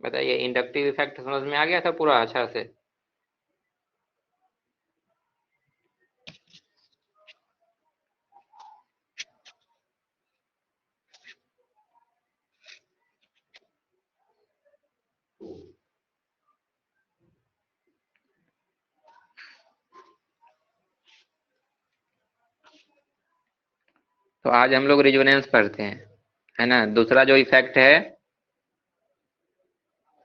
बताइए, inductive effect समझ में आ गया था पूरा अच्छा से? तो आज हम लोग रिजोनेंस पढ़ते हैं, है ना। दूसरा जो इफेक्ट है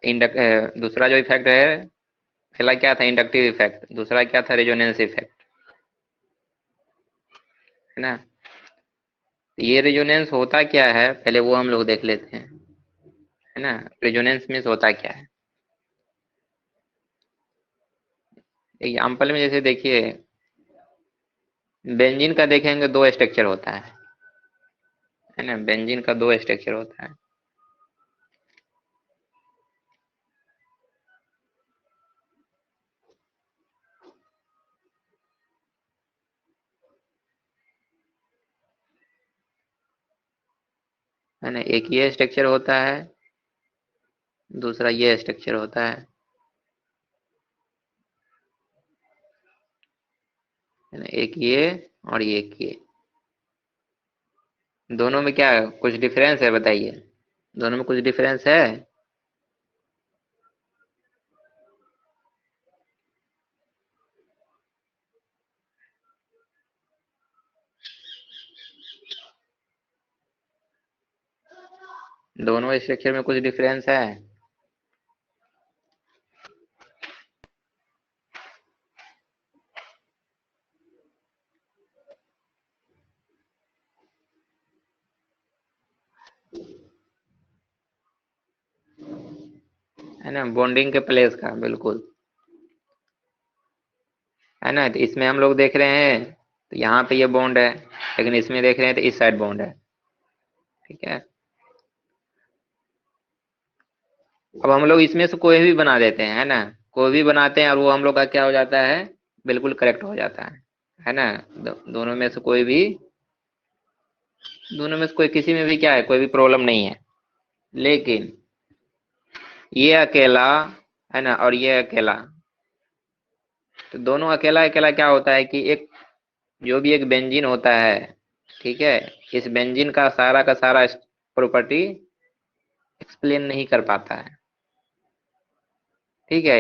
दूसरा जो इफेक्ट है, पहला क्या था इंडक्टिव इफेक्ट, दूसरा क्या था रेजोनेंस इफेक्ट, है ना। ये रेजोनेंस होता क्या है पहले वो हम लोग देख लेते हैं, है ना। रेजोनेंस मीन्स होता क्या है। एग्जाम्पल में जैसे देखिए, बेंजीन का देखेंगे दो स्ट्रक्चर होता है ना। बेंजीन का दो स्ट्रक्चर होता है ना। एक ये स्ट्रक्चर होता है, दूसरा ये स्ट्रक्चर होता है ना। एक ये और एक ये, दोनों में क्या कुछ डिफरेंस है बताइए? दोनों में कुछ डिफरेंस है? दोनों स्ट्रक्चर में कुछ डिफरेंस है ना। बॉन्डिंग के प्लेस का बिल्कुल, है ना। तो इसमें हम लोग देख रहे हैं तो यहाँ पे ये बॉन्ड है, लेकिन इसमें देख रहे हैं तो इस साइड बॉन्ड है, ठीक है। अब हम लोग इसमें से कोई भी बना देते हैं, है ना। कोई भी बनाते हैं और वो हम लोग का क्या हो जाता है, बिल्कुल करेक्ट हो जाता है ना। दोनों में से कोई भी, दोनों में से कोई किसी में भी क्या है, कोई भी प्रॉब्लम नहीं है। लेकिन ये अकेला, है ना, और ये अकेला, तो दोनों अकेला अकेला क्या होता है कि एक जो भी एक बेंजीन होता है, ठीक है, इस बेंजीन का सारा प्रॉपर्टी एक्सप्लेन नहीं कर पाता है, ठीक है।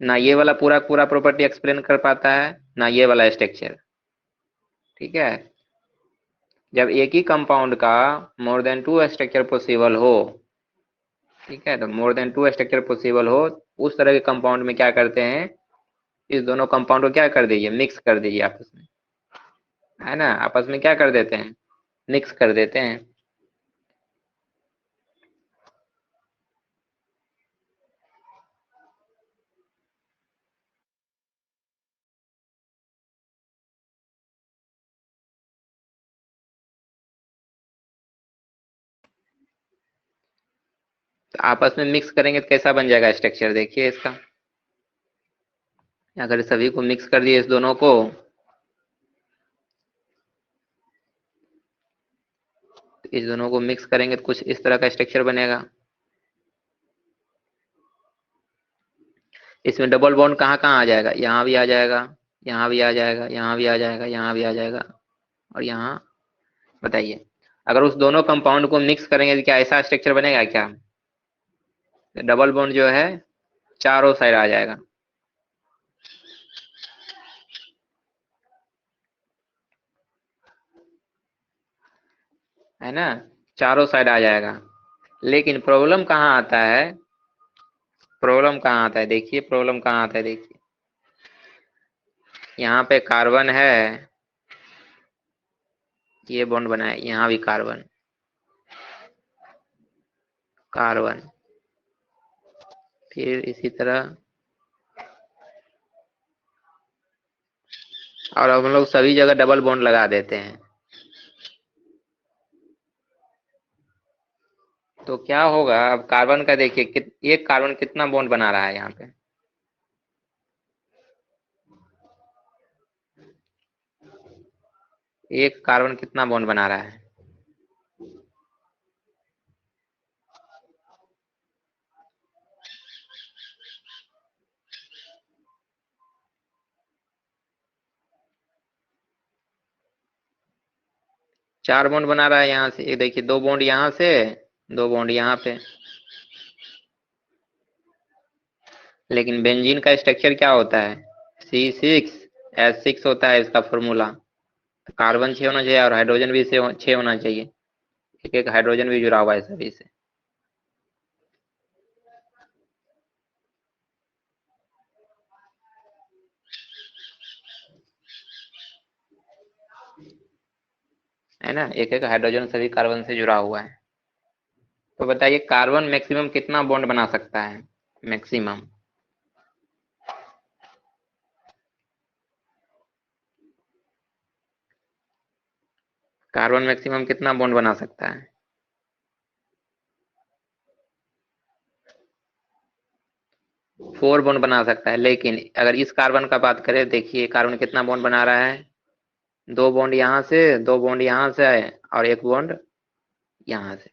ना ये वाला पूरा पूरा प्रॉपर्टी एक्सप्लेन कर पाता है, ना ये वाला स्ट्रक्चर, ठीक है। जब एक ही कंपाउंड का more than two structure possible हो, ठीक है, तो more than two structure possible हो, उस तरह के कंपाउंड में क्या करते हैं, इस दोनों कंपाउंड को क्या कर दीजिए, मिक्स कर दीजिए आपस में, है ना। आपस में क्या कर देते हैं, मिक्स कर देते हैं। तो आपस में मिक्स करेंगे तो कैसा बन जाएगा स्ट्रक्चर, देखिए इसका। अगर सभी को मिक्स कर दिए, इस दोनों को, इस दोनों को मिक्स करेंगे तो कुछ इस तरह का स्ट्रक्चर बनेगा। इसमें डबल बॉन्ड कहाँ कहाँ आ जाएगा, यहाँ भी आ जाएगा, यहाँ भी आ जाएगा, यहाँ भी आ जाएगा, यहाँ भी आ जाएगा, और यहाँ। बताइए, अगर उस दोनों कंपाउंड को मिक्स करेंगे तो क्या ऐसा स्ट्रक्चर बनेगा क्या? डबल बॉन्ड जो है चारों साइड आ जाएगा, है ना, चारों साइड आ जाएगा। लेकिन प्रॉब्लम कहाँ आता है, प्रॉब्लम कहाँ आता है, देखिए प्रॉब्लम कहाँ आता है, देखिए। यहाँ पे कार्बन है, ये बॉन्ड बना है, यहाँ भी कार्बन, कार्बन, फिर इसी तरह, और हम लोग सभी जगह डबल बॉन्ड लगा देते हैं। तो क्या होगा, अब कार्बन का देखिए एक कार्बन कितना बॉन्ड बना रहा है यहाँ पे, एक कार्बन कितना बॉन्ड बना रहा है, 4 बॉन्ड बना रहा है यहाँ से, ये देखिए 2 बॉन्ड यहाँ से, 2 बॉन्ड यहाँ पे। लेकिन बेंजीन का स्ट्रक्चर क्या होता है, C6H6 होता है इसका फॉर्मूला। कार्बन 6 होना चाहिए और हाइड्रोजन भी 6 होना चाहिए, एक एक हाइड्रोजन भी जुड़ा हुआ है सभी से। है ना, एक एक हाइड्रोजन सभी कार्बन से जुड़ा हुआ है। तो बताइए कार्बन मैक्सिमम कितना बॉन्ड बना सकता है, मैक्सिमम। कार्बन मैक्सिमम कितना बॉन्ड बना सकता है? फोर बॉन्ड बना सकता है। लेकिन अगर इस कार्बन का बात करें, देखिए कार्बन कितना बॉन्ड बना रहा है, 2 बॉन्ड यहाँ से, 2 बॉन्ड यहाँ से और 1 बॉन्ड यहाँ से।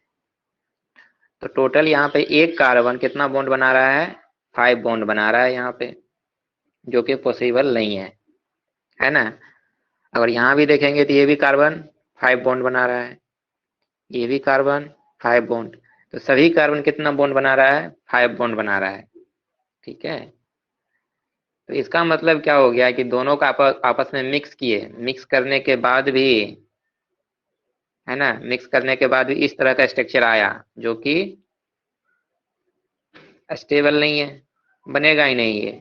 तो टोटल यहाँ पे एक कार्बन कितना बॉन्ड बना रहा है, 5 बॉन्ड बना रहा है यहाँ पे, जो कि पॉसिबल नहीं है ना। अगर यहाँ भी देखेंगे तो ये भी कार्बन 5 बॉन्ड बना रहा है, ये भी कार्बन 5 बॉन्ड। तो सभी कार्बन कितना बॉन्ड बना रहा है, 5 बॉन्ड बना रहा है। ठीक है, तो इसका मतलब क्या हो गया कि दोनों का आपस में मिक्स किए, मिक्स करने के बाद भी, है ना, मिक्स करने के बाद भी इस तरह का स्ट्रक्चर आया, जो कि स्टेबल नहीं है, बनेगा ही नहीं ये,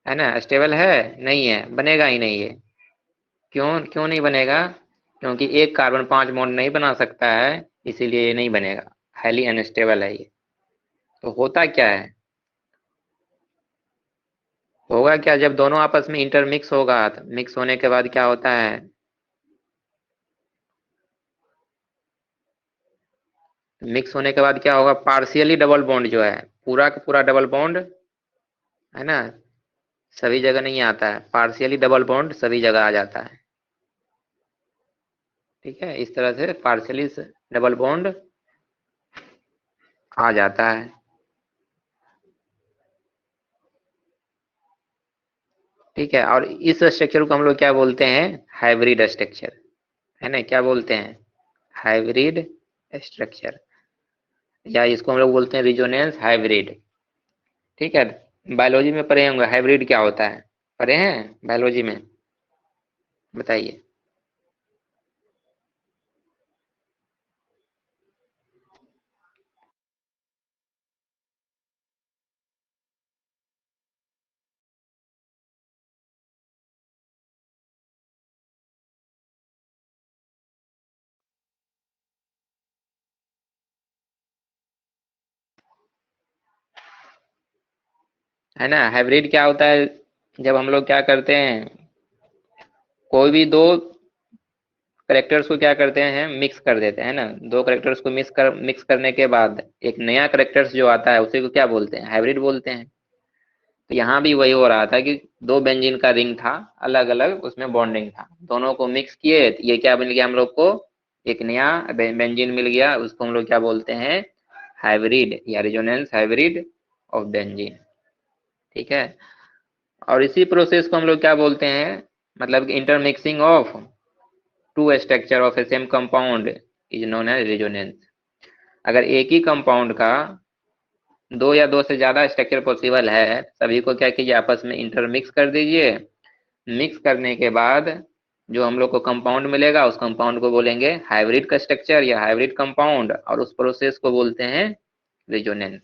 है ना। स्टेबल है नहीं है, बनेगा ही नहीं ये। क्यों क्यों नहीं बनेगा? क्योंकि एक कार्बन 5 बॉन्ड नहीं बना सकता है, इसीलिए ये नहीं बनेगा, हाईली अनस्टेबल है ये। तो होता क्या है, होगा क्या, जब दोनों आपस में इंटरमिक्स होगा, तो मिक्स होने के बाद क्या होता है, मिक्स होने के बाद क्या होगा, पार्शियली डबल बॉन्ड जो है, पूरा का पूरा डबल बॉन्ड, है ना, सभी जगह नहीं आता है, पार्शियली डबल बॉन्ड सभी जगह आ जाता है। ठीक है, इस तरह से पार्शियली डबल बॉन्ड आ जाता है। ठीक है, और इस स्ट्रक्चर को हम लोग क्या बोलते हैं, हाइब्रिड स्ट्रक्चर, है ना। क्या बोलते हैं, हाइब्रिड स्ट्रक्चर, या इसको हम लोग बोलते हैं रिजोनेंस हाइब्रिड। ठीक है, बायोलॉजी में पढ़े होंगे हाइब्रिड क्या होता है, पढ़े हैं बायोलॉजी में, बताइए। है ना, हाइब्रिड क्या होता है, जब हम लोग क्या करते हैं, कोई भी दो करेक्टर्स को क्या करते हैं, मिक्स कर देते हैं ना, दो करेक्टर्स को मिक्स करने के बाद एक नया करेक्टर्स जो आता है उसी को क्या बोलते हैं, हाइब्रिड बोलते हैं। तो यहाँ भी वही हो रहा था कि दो बेंजीन का रिंग था, अलग अलग उसमें बॉन्डिंग था, दोनों को मिक्स किए तो ये क्या मिल गया हम लोग को, एक नया बेंजीन मिल गया, उसको हम लोग क्या बोलते हैं, हाइब्रिड या रिजोनेंस हाइब्रिड ऑफ बेंजीन। ठीक है, और इसी प्रोसेस को हम लोग क्या बोलते हैं, मतलब intermixing of two structure of a same compound is known as resonance. अगर एक ही कंपाउंड का दो या दो से ज्यादा स्ट्रक्चर पॉसिबल है, सभी को क्या कीजिए, आपस में इंटरमिक्स कर दीजिए। मिक्स करने के बाद जो हम लोग को कंपाउंड मिलेगा, उस कंपाउंड को बोलेंगे हाइब्रिड का स्ट्रक्चर या हाइब्रिड कंपाउंड, और उस प्रोसेस को बोलते हैं रेजोनेंस।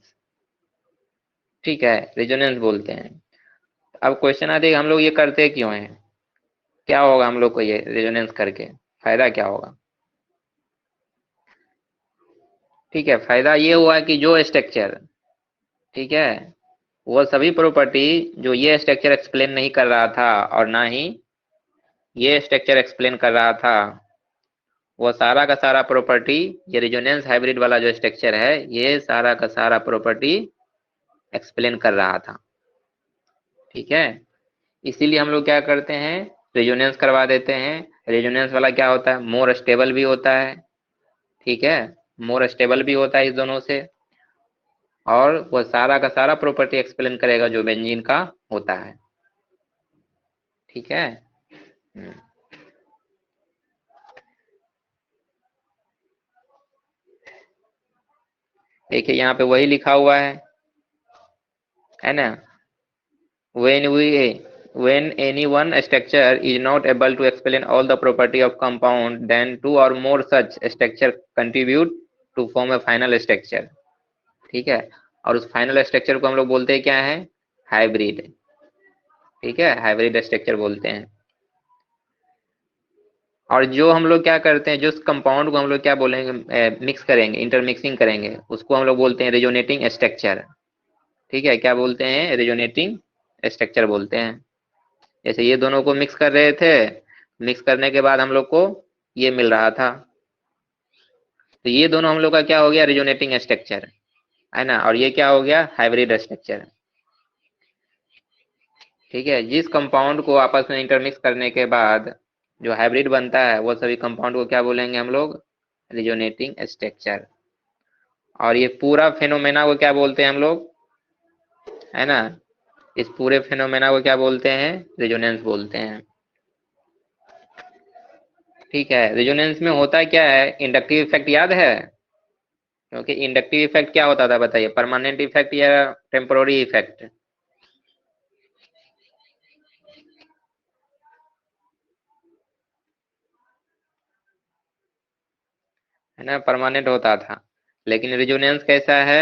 ठीक है, रेजोनेंस बोलते हैं। अब क्वेश्चन आते हैं हम लोग ये करते क्यों हैं, क्या होगा हम लोग को ये रेजोनेंस करके, फायदा क्या होगा। ठीक है, फायदा ये हुआ कि जो स्ट्रक्चर, ठीक है, वो सभी प्रॉपर्टी जो ये स्ट्रक्चर एक्सप्लेन नहीं कर रहा था और ना ही ये स्ट्रक्चर एक्सप्लेन कर रहा था, वो सारा का सारा प्रॉपर्टी, ये रेजोनेंस हाइब्रिड वाला जो स्ट्रक्चर है, ये सारा का सारा प्रॉपर्टी एक्सप्लेन कर रहा था। ठीक है, इसीलिए हम लोग क्या करते हैं, रेजोनेंस करवा देते हैं। रेजोनेंस वाला क्या होता है, मोर स्टेबल भी होता है। ठीक है, मोर स्टेबल भी होता है इस दोनों से, और वो सारा का सारा प्रॉपर्टी एक्सप्लेन करेगा जो बेंजीन का होता है। ठीक है। हम्म। देखिए यहाँ पे वही लिखा हुआ है ना। when any one structure is not able to explain all the property of compound, then two or more such structure contribute to form a final structure। ठीक है, और उस फाइनल स्ट्रक्चर को हम लोग बोलते हैं क्या है, हाइब्रिड। ठीक है, हाइब्रिड स्ट्रक्चर बोलते हैं। और जो हम लोग क्या करते हैं, जो कंपाउंड को हम लोग क्या बोलेंगे, मिक्स करेंगे, इंटरमिक्सिंग करेंगे, उसको हम लोग बोलते हैं रेजोनेटिंग स्ट्रक्चर। ठीक है, क्या बोलते हैं, रेजोनेटिंग स्ट्रक्चर बोलते हैं। जैसे ये दोनों को मिक्स कर रहे थे, मिक्स करने के बाद हम लोग को ये मिल रहा था, तो ये दोनों हम लोग का क्या हो गया, रेजोनेटिंग स्ट्रक्चर, है ना। और ये क्या हो गया, हाइब्रिड स्ट्रक्चर। ठीक है, जिस कंपाउंड को आपस में इंटरमिक्स करने के बाद जो हाइब्रिड बनता है, वो सभी कंपाउंड को क्या बोलेंगे हम लोग, रेजोनेटिंग स्ट्रक्चर। और ये पूरा फेनोमेना को क्या बोलते हैं हम लोग, है ना, इस पूरे फेनोमेना को क्या बोलते हैं, रेजोनेंस बोलते हैं। ठीक है, रेजोनेंस में होता क्या है, इंडक्टिव इफेक्ट याद है, क्योंकि इंडक्टिव इफेक्ट क्या होता था बताइए, परमानेंट इफेक्ट या टेम्पोररी इफेक्ट, है ना, परमानेंट होता था। लेकिन रेजोनेंस कैसा है,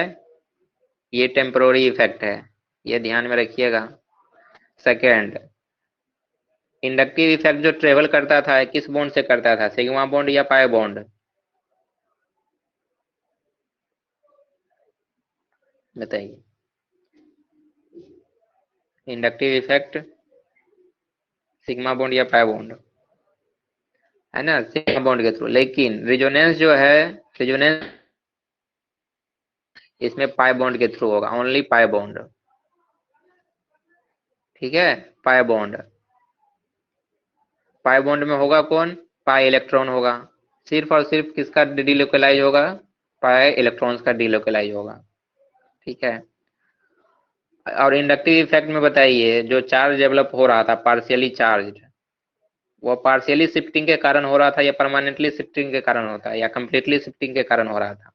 ये टेम्पोररी इफेक्ट है, ये ध्यान में रखिएगा। सेकेंड, इंडक्टिव इफेक्ट जो ट्रेवल करता था किस बॉन्ड से करता था, सिग्मा बॉन्ड या पाई बॉन्ड, बताइए। इंडक्टिव इफेक्ट सिग्मा बॉन्ड या पाई बॉन्ड, है ना, सिग्मा बॉन्ड के थ्रू। लेकिन रेजोनेंस जो है, रेजोनेंस इसमें पाई बॉन्ड के थ्रू होगा, ओनली पाई बॉन्ड। ठीक है, पाई बॉन्ड, पाई बॉन्ड में होगा कौन, पाई इलेक्ट्रॉन होगा, सिर्फ और सिर्फ किसका डीलोकलाइज होगा, पाई इलेक्ट्रॉन्स का डीलोकलाइज होगा। ठीक है, और इंडक्टिव इफेक्ट में बताइए, जो चार्ज डेवलप हो रहा था पार्शियली चार्ज, वो पार्शियली शिफ्टिंग के कारण हो रहा था या परमानेंटली शिफ्टिंग के कारण होता है या कंप्लीटली शिफ्टिंग के कारण हो रहा था।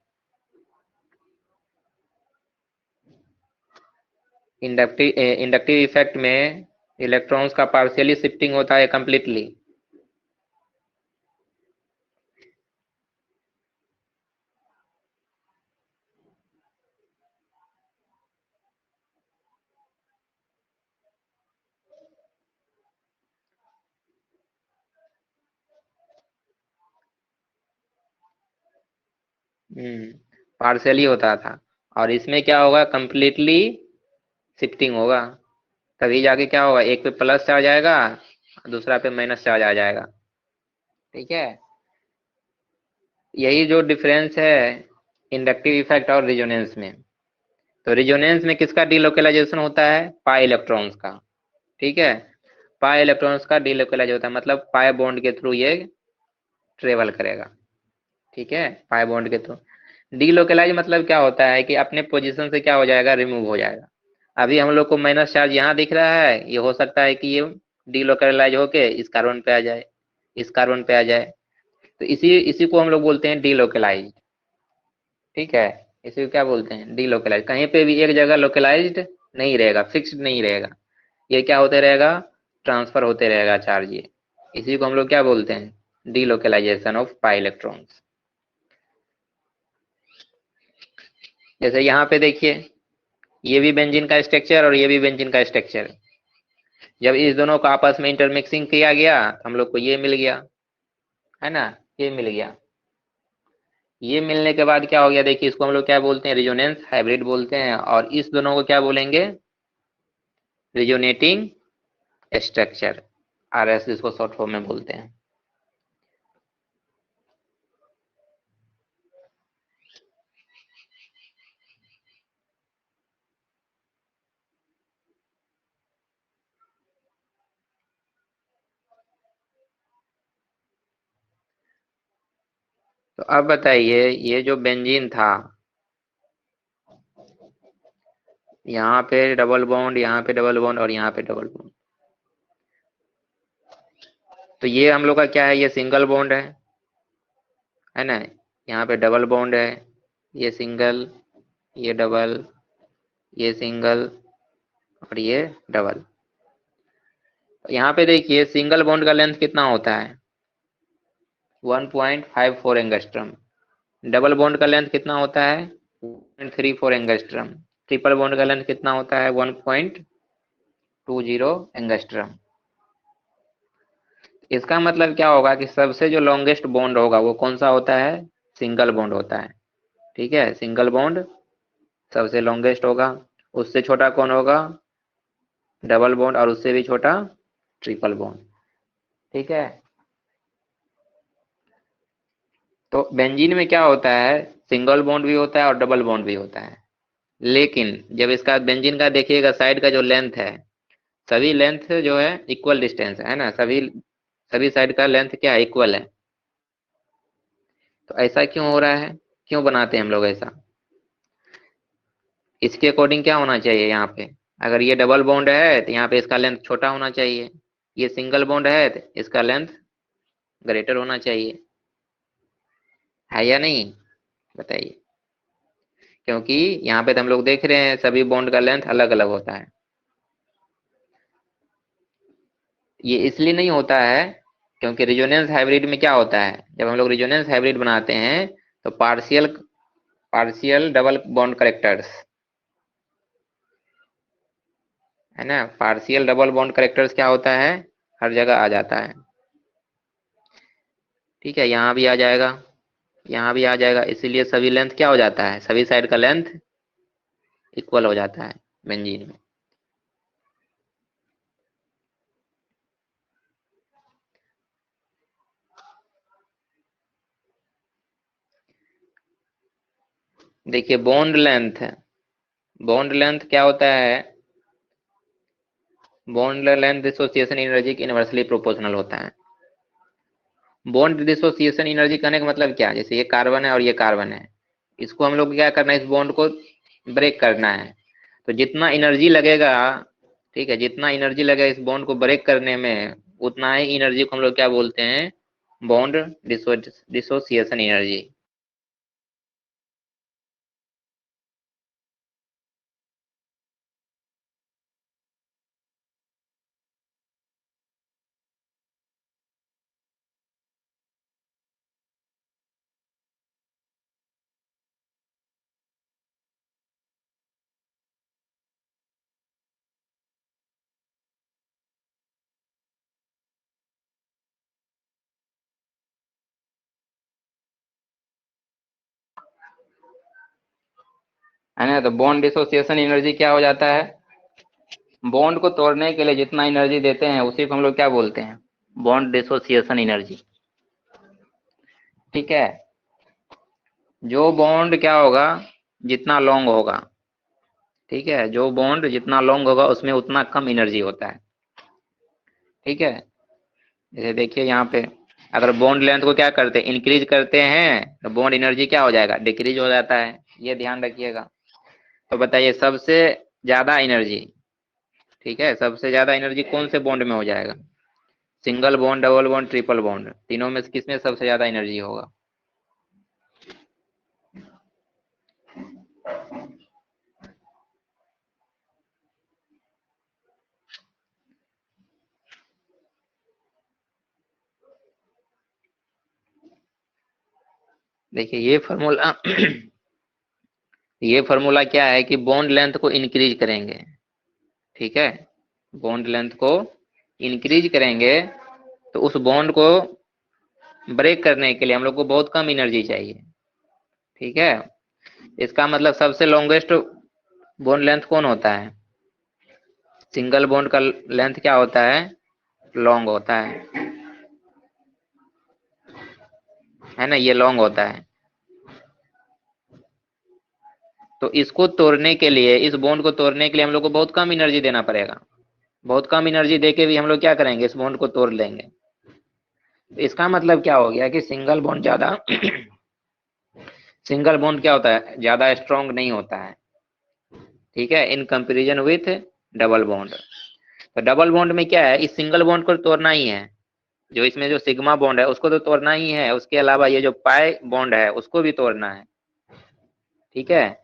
इंडक्टिव इफेक्ट में इलेक्ट्रॉन्स का पार्शियली शिफ्टिंग होता है कंप्लीटली, पार्शियली होता था। और इसमें क्या होगा, कंप्लीटली शिफ्टिंग होगा, तभी जाके क्या होगा, एक पे प्लस चार्ज आएगा, दूसरा पे माइनस चार्ज आ जाएगा। ठीक है, यही जो डिफरेंस है इंडक्टिव इफेक्ट और रिजोनेंस में। तो रिजोनेंस में किसका डीलोकलाइजेशन होता है, पाई इलेक्ट्रॉन्स का। ठीक है, पाई इलेक्ट्रॉन्स का डीलोकलाइज होता है, मतलब पाई बॉन्ड के थ्रू ये ट्रेवल करेगा। ठीक है, पाई बॉन्ड के थ्रू। डीलोकलाइज मतलब क्या होता है कि अपने पोजीशन से क्या हो जाएगा, रिमूव हो जाएगा। अभी हम लोग को माइनस चार्ज यहाँ दिख रहा है, ये हो सकता है कि ये डीलोकलाइज होके इस कार्बन पे आ जाए, इस कार्बन पे आ जाए, तो इसी इसी को हम लोग बोलते हैं डीलोकलाइज। ठीक है, इसी को क्या बोलते हैं, डीलोकलाइज। कहीं पे भी एक जगह लोकलाइज्ड नहीं रहेगा, फिक्स्ड नहीं रहेगा, ये क्या होते रहेगा, ट्रांसफर होते रहेगा चार्ज, ये इसी को हम लोग क्या बोलते हैं, डीलोकलाइजेशन ऑफ पाई इलेक्ट्रॉन्स। जैसे यहाँ पे देखिए, ये भी बेंजीन का स्ट्रक्चर और ये भी बेंजीन का स्ट्रक्चर, जब इस दोनों को आपस में इंटरमिक्सिंग किया गया तो हम लोग को ये मिल गया, है ना, ये मिल गया। ये मिलने के बाद क्या हो गया, देखिए इसको हम लोग क्या बोलते हैं, रिजोनेंस हाइब्रिड बोलते हैं, और इस दोनों को क्या बोलेंगे, रिजोनेटिंग स्ट्रक्चर, आरएस जिसको शॉर्ट फॉर्म में बोलते हैं। तो अब बताइए, ये जो बेंजीन था, यहाँ पे डबल बॉन्ड, यहाँ पे डबल बॉन्ड और यहाँ पे डबल बॉन्ड, तो ये हम लोग का क्या है, ये सिंगल बॉन्ड है ना, यहाँ पे डबल बॉन्ड है, ये सिंगल, ये डबल, ये सिंगल और ये डबल। यहाँ पे देखिए सिंगल बॉन्ड का लेंथ कितना होता है 1.54 एंगस्ट्रम, डबल बॉन्ड का लेंथ कितना होता है 1.34 एंगस्ट्रम, ट्रिपल बॉन्ड का लेंथ कितना होता है 1.20 एंगस्ट्रम। इसका मतलब क्या होगा कि सबसे जो लॉन्गेस्ट बॉन्ड होगा वो कौन सा होता है, सिंगल बॉन्ड होता है। ठीक है, सिंगल बॉन्ड सबसे लॉन्गेस्ट होगा, उससे छोटा कौन होगा डबल बॉन्ड, और उससे भी छोटा ट्रिपल बॉन्ड। ठीक है, तो बेंजीन में क्या होता है सिंगल बॉन्ड भी होता है और डबल बॉन्ड भी होता है, लेकिन जब इसका बेंजीन का देखिएगा साइड का जो लेंथ है, सभी लेंथ जो है इक्वल डिस्टेंस है ना, सभी सभी साइड का लेंथ क्या है इक्वल है। तो ऐसा क्यों हो रहा है, क्यों बनाते हैं हम लोग ऐसा, इसके अकॉर्डिंग क्या होना चाहिए यहाँ पे, अगर ये डबल बॉन्ड है तो यहाँ पे इसका लेंथ छोटा होना चाहिए, ये सिंगल बॉन्ड है तो इसका लेंथ ग्रेटर होना चाहिए, है या नहीं बताइए। क्योंकि यहाँ पे तो हम लोग देख रहे हैं सभी बॉन्ड का लेंथ अलग अलग होता है। ये इसलिए नहीं होता है क्योंकि रिजोनेंस हाइब्रिड में क्या होता है, जब हम लोग रिजोनेंस हाइब्रिड बनाते हैं तो partial partial double bond characters है ना, पार्शियल डबल बॉन्ड करेक्टर्स क्या होता है हर जगह आ जाता है। ठीक है, यहाँ भी आ जाएगा, यहाँ भी आ जाएगा, इसीलिए सभी लेंथ क्या हो जाता है, सभी साइड का लेंथ इक्वल हो जाता है बेंजीन में। देखिए बॉन्ड लेंथ क्या होता है, बॉन्ड लेंथ डिसोसिएशन एनर्जी की इनवर्सली प्रोपोर्शनल होता है। बॉन्ड डिसोसिएशन एनर्जी कहने का मतलब क्या, जैसे ये कार्बन है और ये कार्बन है, इसको हम लोग क्या करना है, इस बॉन्ड को ब्रेक करना है, तो जितना एनर्जी लगेगा, ठीक है, जितना एनर्जी लगेगा इस बॉन्ड को ब्रेक करने में, उतना ही एनर्जी को हम लोग क्या बोलते हैं, बॉन्ड डिसोसिएशन एनर्जी। है ना, तो बॉन्ड डिसोसिएशन एनर्जी क्या हो जाता है, बॉन्ड को तोड़ने के लिए जितना एनर्जी देते हैं उसी को हम लोग क्या बोलते हैं, बॉन्ड डिसोसिएशन एनर्जी। ठीक है, जो बॉन्ड क्या होगा जितना लॉन्ग होगा, ठीक है, जो बॉन्ड जितना लॉन्ग होगा उसमें उतना कम एनर्जी होता है। ठीक है, जैसे देखिए यहाँ पे अगर बॉन्ड लेंथ को क्या करते हैं इंक्रीज करते हैं तो बॉन्ड एनर्जी क्या हो जाएगा डिक्रीज हो जाता है, ये ध्यान रखिएगा। तो बताइए सबसे ज्यादा एनर्जी, ठीक है, सबसे ज्यादा एनर्जी कौन से बॉन्ड में हो जाएगा, single bond double bond triple bond, तीनों में से किसमें सबसे ज्यादा एनर्जी होगा। देखिए ये फॉर्मूला ये फॉर्मूला क्या है कि बॉन्ड लेंथ को इंक्रीज करेंगे, ठीक है, बॉन्ड लेंथ को इंक्रीज करेंगे तो उस बॉन्ड को ब्रेक करने के लिए हम लोग को बहुत कम एनर्जी चाहिए। ठीक है, इसका मतलब सबसे लॉन्गेस्ट बॉन्ड लेंथ कौन होता है, सिंगल बॉन्ड का लेंथ क्या होता है लॉन्ग होता है ना, ये लॉन्ग होता है। तो इसको तोड़ने के लिए, इस बॉन्ड को तोड़ने के लिए हम लोग को बहुत कम एनर्जी देना पड़ेगा, बहुत कम एनर्जी देके भी हम लोग क्या करेंगे इस बॉन्ड को तोड़ लेंगे। तो इसका मतलब क्या हो गया कि सिंगल बॉन्ड ज्यादा सिंगल बॉन्ड क्या होता है ज्यादा स्ट्रॉन्ग नहीं होता है, ठीक है, in comparison with double bond. तो डबल बॉन्ड में क्या है, इस सिंगल बॉन्ड को तोड़ना ही है, जो इसमें जो सिग्मा बॉन्ड है उसको तो तोड़ना ही है, उसके अलावा ये जो पाई बॉन्ड है उसको भी तोड़ना है। ठीक है,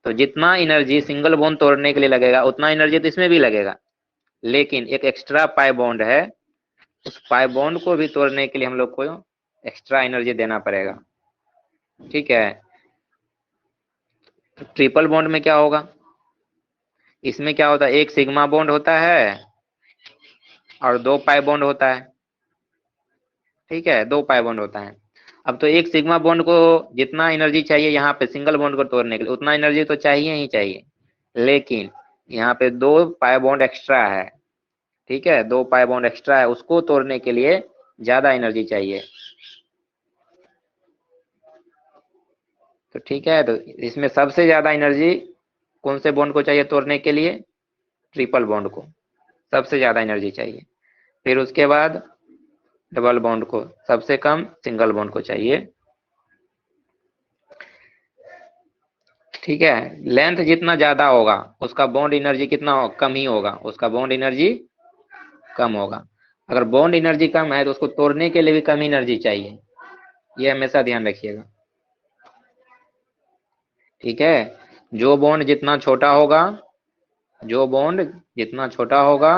तो जितना एनर्जी सिंगल बॉन्ड तोड़ने के लिए लगेगा उतना एनर्जी तो इसमें भी लगेगा, लेकिन एक एक्स्ट्रा पाई बॉन्ड है, उस पाई बॉन्ड को भी तोड़ने के लिए हम लोग को एक्स्ट्रा एनर्जी देना पड़ेगा। ठीक है, तो ट्रिपल बॉन्ड में क्या होगा, इसमें क्या होता है, एक सिग्मा बॉन्ड होता है और दो पाई बॉन्ड होता है। ठीक है, दो पाई बॉन्ड होता है। अब तो एक सिग्मा बॉन्ड को जितना एनर्जी चाहिए यहाँ पे सिंगल बॉन्ड को तोड़ने के लिए उतना एनर्जी तो चाहिए ही चाहिए, लेकिन यहाँ पे दो पाई बॉन्ड एक्स्ट्रा है। ठीक है, दो पाई बॉन्ड एक्स्ट्रा है, उसको तोड़ने के लिए ज्यादा एनर्जी चाहिए। तो ठीक है, तो इसमें सबसे ज्यादा एनर्जी कौन से बॉन्ड को चाहिए तोड़ने के लिए, ट्रिपल बॉन्ड को सबसे ज्यादा एनर्जी चाहिए। फिर उसके बाद डबल बॉन्ड को, सबसे कम सिंगल बॉन्ड को चाहिए। ठीक है, लेंथ जितना ज्यादा होगा उसका बॉन्ड एनर्जी कितना कम ही होगा, उसका बॉन्ड एनर्जी कम होगा। अगर बॉन्ड एनर्जी कम है तो उसको तोड़ने के लिए भी कम एनर्जी चाहिए, ये हमेशा ध्यान रखिएगा। ठीक है, जो बॉन्ड जितना छोटा होगा, जो बॉन्ड जितना छोटा होगा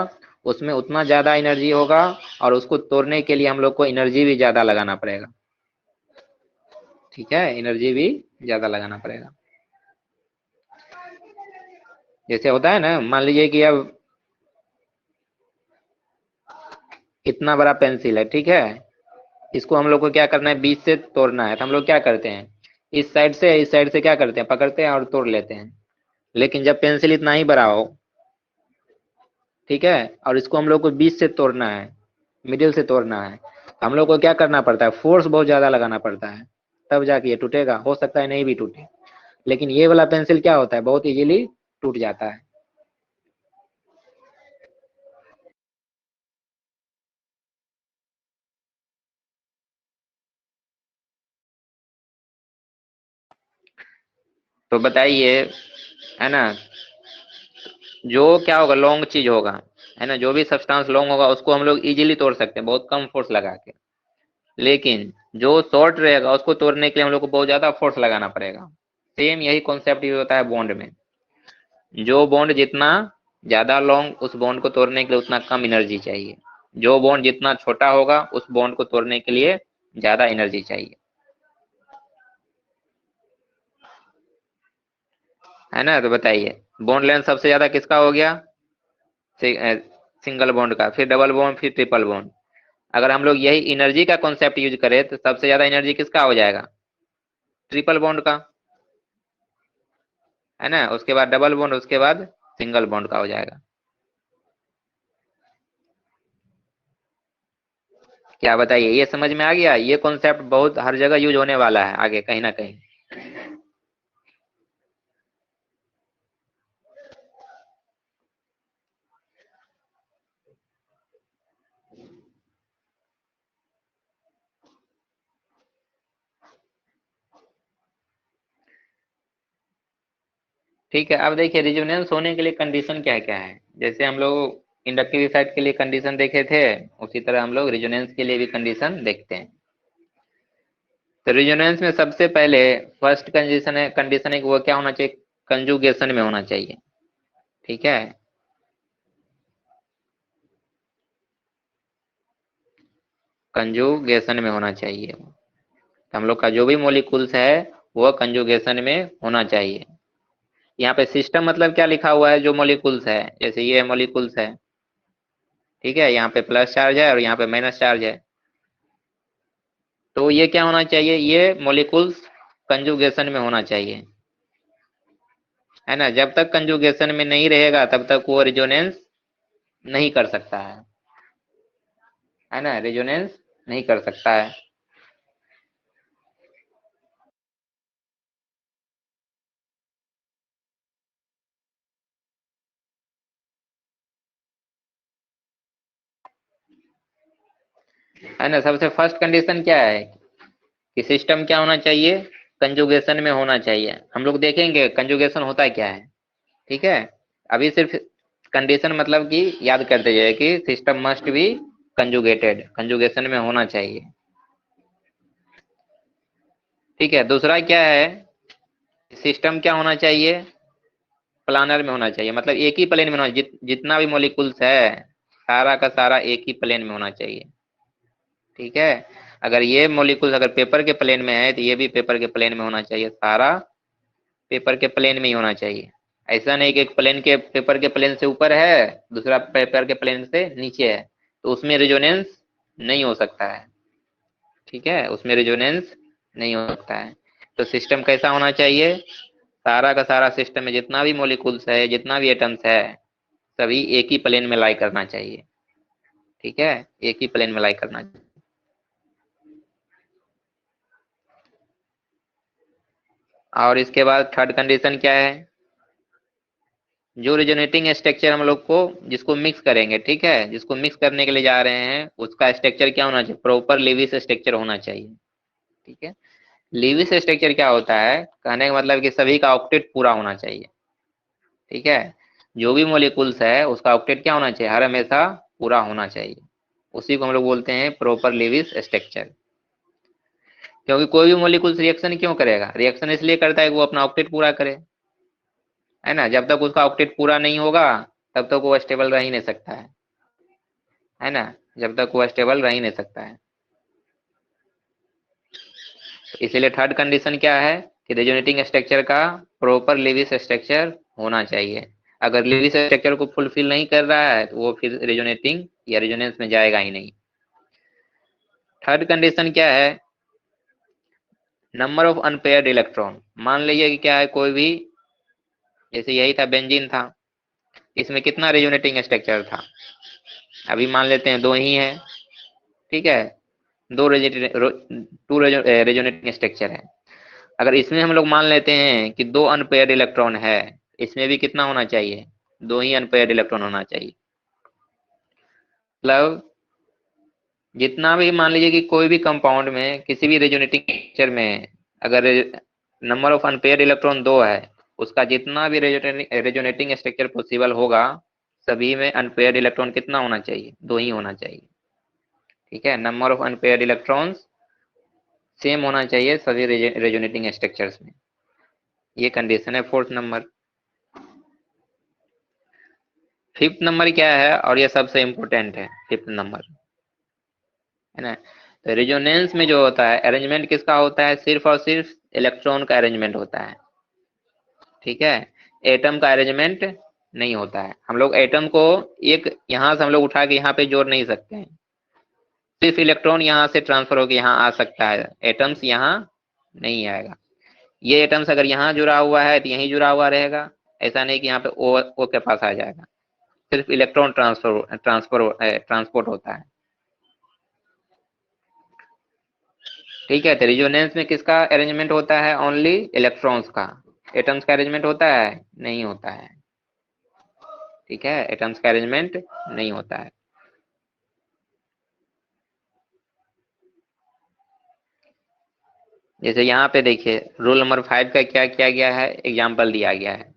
उसमें उतना ज्यादा एनर्जी होगा, और उसको तोड़ने के लिए हम लोग को एनर्जी भी ज्यादा लगाना पड़ेगा। ठीक है, एनर्जी भी ज्यादा लगाना पड़ेगा। जैसे होता है ना, मान लीजिए कि अब इतना बड़ा पेंसिल है, ठीक है, इसको हम लोग को क्या करना है, बीच से तोड़ना है। तो हम लोग क्या करते हैं, इस साइड से क्या करते हैं, पकड़ते हैं और तोड़ लेते हैं। लेकिन जब पेंसिल इतना ही बड़ा हो, ठीक है, और इसको हम लोग को बीच से तोड़ना है, मिडिल से तोड़ना है, हम लोग को क्या करना पड़ता है, फोर्स बहुत ज्यादा लगाना पड़ता है, तब जाके ये टूटेगा। हो सकता है नहीं भी टूटे, लेकिन ये वाला पेंसिल क्या होता है, बहुत इजीली टूट जाता है। तो बताइए, है ना, जो क्या होगा, लॉन्ग चीज होगा, है ना, जो भी सब्सटेंस लॉन्ग होगा उसको हम लोग इजीली तोड़ सकते हैं बहुत कम फोर्स लगा के। लेकिन जो शॉर्ट रहेगा उसको तोड़ने के लिए हम लोग को बहुत ज्यादा फोर्स लगाना पड़ेगा। सेम यही कॉन्सेप्ट यूज होता है बॉन्ड में। जो बॉन्ड जितना ज्यादा लॉन्ग, उस बॉन्ड को तोड़ने के लिए उतना कम एनर्जी चाहिए। जो बॉन्ड जितना छोटा होगा उस बॉन्ड को तोड़ने के लिए ज्यादा एनर्जी चाहिए। है ना, तो बताइए, बॉन्ड लेंथ सबसे ज्यादा किसका हो गया, सिंगल बॉन्ड का, फिर डबल बॉन्ड, फिर ट्रिपल बॉन्ड। अगर हम लोग यही एनर्जी का कॉन्सेप्ट यूज करें तो सबसे ज्यादा एनर्जी किसका हो जाएगा, ट्रिपल बॉन्ड का। है ना, उसके बाद डबल बॉन्ड, उसके बाद सिंगल बॉन्ड का हो जाएगा। क्या बताइए, ये समझ में आ गया, ये कॉन्सेप्ट बहुत हर जगह यूज होने वाला है आगे कहीं ना कहीं। ठीक है, अब देखिए रिजोनेंस होने के लिए कंडीशन क्या क्या है। जैसे हम लोग इंडक्टिव इफेक्ट के लिए कंडीशन देखे थे, उसी तरह हम लोग रिजोनेंस के लिए भी कंडीशन देखते हैं। तो रिजोनेंस में सबसे पहले फर्स्ट कंडीशन है कि वो क्या होना चाहिए, कंजुगेशन में होना चाहिए। ठीक है, कंजुगेशन में होना चाहिए। तो हम लोग का जो भी मॉलिक्यूल्स है वो कंजुगेशन में होना चाहिए। यहाँ पे सिस्टम मतलब क्या लिखा हुआ है, जो मॉलिक्यूल्स है, जैसे ये मॉलिक्यूल्स है, ठीक है, यहाँ पे प्लस चार्ज है और यहाँ पे माइनस चार्ज है। तो ये क्या होना चाहिए, ये मॉलिक्यूल्स कंजुगेशन में होना चाहिए। है ना, जब तक कंजुगेशन में नहीं रहेगा तब तक वो रिजोनेंस नहीं कर सकता है ना, रिजोनेंस नहीं कर सकता है। है ना, सबसे फर्स्ट कंडीशन क्या है कि सिस्टम क्या होना चाहिए, कंजुगेशन में होना चाहिए। हम लोग देखेंगे कंजुगेशन होता क्या है। ठीक है, अभी सिर्फ कंडीशन मतलब कि याद करते जाइए कि system must be conjugated, conjugation में होना चाहिए। ठीक है, दूसरा क्या है, सिस्टम क्या होना चाहिए, प्लानर में होना चाहिए, मतलब एक ही प्लेन में होना, जितना भी मॉलिक्यूल्स है सारा का सारा एक ही प्लेन में होना चाहिए। ठीक है, अगर ये मॉलिक्यूल्स अगर पेपर के प्लेन में है तो ये भी पेपर के प्लेन में होना चाहिए, सारा पेपर के प्लेन में ही होना चाहिए। ऐसा नहीं कि एक प्लेन के पेपर के प्लेन से ऊपर है, दूसरा पेपर के प्लेन से नीचे है, तो उसमें रेजोनेंस नहीं हो सकता है। ठीक है, उसमें रेजोनेंस नहीं हो सकता है। तो सिस्टम कैसा होना चाहिए, सारा का सारा सिस्टम में जितना भी मॉलिक्यूल्स है, जितना भी एटम्स है, सभी एक ही प्लेन में लाई करना चाहिए। ठीक है, एक ही प्लेन में लाई करना चाहिए। और इसके बाद थर्ड कंडीशन क्या है, जो रिजोनेटिंग स्ट्रक्चर हम लोग को जिसको मिक्स करेंगे, ठीक है, जिसको मिक्स करने के लिए जा रहे हैं, उसका स्ट्रक्चर क्या होना चाहिए, प्रॉपर लेविस स्ट्रक्चर होना चाहिए। ठीक है, लेविस स्ट्रक्चर क्या होता है, कहने का मतलब कि सभी का ऑक्टेट पूरा होना चाहिए। ठीक है, जो भी मॉलिक्यूल्स है उसका ऑक्टेट क्या होना चाहिए, हर हमेशा पूरा होना चाहिए। उसी को हम लोग बोलते हैं प्रॉपर लेविस स्ट्रक्चर। क्योंकि कोई भी मॉलिक्यूल्स रिएक्शन क्यों करेगा, रिएक्शन इसलिए करता है कि वो अपना ऑक्टेट पूरा करे, है ना। जब तक उसका ऑक्टेट पूरा नहीं होगा तब तक वो स्टेबल रह ही नहीं सकता है ना, जब तक वो स्टेबल रह ही नहीं सकता है। इसीलिए थर्ड कंडीशन क्या है कि रेजोनेटिंग स्ट्रक्चर का प्रॉपर लेविस स्ट्रक्चर होना चाहिए। अगर लेविस स्ट्रक्चर को फुलफिल नहीं कर रहा है तो वो फिर रेजोनेटिंग या रेजोनेंस में जाएगा ही नहीं। थर्ड कंडीशन क्या है, नंबर ऑफ अनपेयर्ड इलेक्ट्रॉन। मान लीजिए कि क्या है, कोई भी, जैसे यही था बेंजीन था, इसमें कितना रेजोनेटिंग स्ट्रक्चर था, अभी मान लेते हैं दो ही है। ठीक है, दो टू रेजोनेटिंग स्ट्रक्चर है। अगर इसमें हम लोग मान लेते हैं कि दो अनपेयर्ड इलेक्ट्रॉन है, इसमें भी कितना होना चाहिए, दो ही अनपेयर्ड इलेक्ट्रॉन होना चाहिए। मतलब जितना भी, मान लीजिए कि कोई भी कंपाउंड में किसी भी रेजोनेटिंग स्ट्रक्चर में अगर नंबर ऑफ अनपेयर्ड इलेक्ट्रॉन दो है, उसका जितना भी रेजोनेटिंग स्ट्रक्चर पॉसिबल होगा, सभी में अनपेयर्ड इलेक्ट्रॉन कितना होना चाहिए, दो ही होना चाहिए। ठीक है, number of unpaired electrons same होना चाहिए सभी रेजोनेटिंग स्ट्रक्चर्स में। ये कंडीशन है फोर्थ नंबर। फिफ्थ नंबर क्या है, और ये सबसे इंपॉर्टेंट है फिफ्थ नंबर, है ना। तो रेजोनेंस में जो होता है अरेंजमेंट किसका होता है, सिर्फ और सिर्फ इलेक्ट्रॉन का अरेंजमेंट होता है। ठीक है, एटम का अरेंजमेंट नहीं होता है। हम लोग एटम को एक यहां से हम लोग उठा के यहाँ पे जोड़ नहीं सकते हैं, सिर्फ इलेक्ट्रॉन यहाँ से ट्रांसफर होकर यहाँ आ सकता है, एटम्स यहाँ नहीं आएगा। ये एटम्स अगर यहाँ जुड़ा हुआ है तो यहीं जुड़ा हुआ रहेगा, ऐसा नहीं कि यहाँ पे ओ के पास आ जाएगा। सिर्फ इलेक्ट्रॉन ट्रांसपोर्ट होता है। ठीक है, तो रिजोनेंस में किसका अरेंजमेंट होता है, ओनली इलेक्ट्रॉन्स का, एटम्स का अरेंजमेंट होता है, नहीं होता है। ठीक है, एटम्स का अरेंजमेंट नहीं होता है। जैसे यहाँ पे देखिए रूल नंबर 5 का क्या किया गया है, एग्जाम्पल दिया गया है।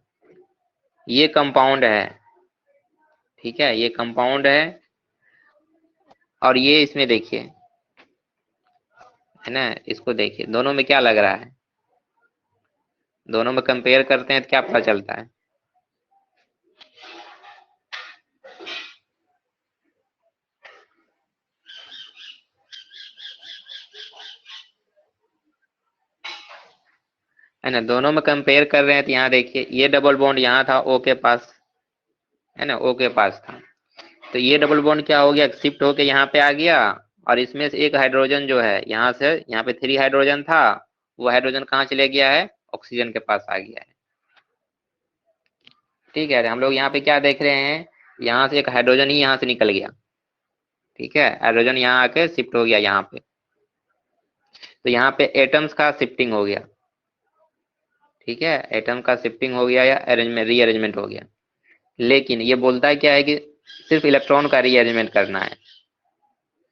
ये कंपाउंड है, ठीक है, ये कंपाउंड है, और ये इसमें देखिए, है ना, इसको देखिए, दोनों में क्या लग रहा है, दोनों में कंपेयर करते हैं तो क्या पता चलता है ना। दोनों में कंपेयर कर रहे हैं तो यहाँ देखिए, ये डबल बॉन्ड यहाँ था ओ के पास, है ना, ओ के पास था, तो ये डबल बॉन्ड क्या हो गया, शिफ्ट होके यहाँ पे आ गया, और इसमें से एक हाइड्रोजन जो है यहाँ से, यहाँ पे 3 हाइड्रोजन था, वो हाइड्रोजन कहाँ चले गया है, ऑक्सीजन के पास आ गया है। ठीक है, हम लोग यहाँ पे क्या देख रहे हैं, यहाँ से एक हाइड्रोजन ही यहाँ से निकल गया। ठीक है, हाइड्रोजन यहाँ आके शिफ्ट हो गया यहाँ पे, तो यहाँ पे एटम्स का शिफ्टिंग हो गया। ठीक है, एटम का शिफ्टिंग हो गया या अरेंजमेंट रीअरेंजमेंट हो गया। लेकिन ये बोलता है क्या है कि सिर्फ इलेक्ट्रॉन का रीअरेंजमेंट करना है।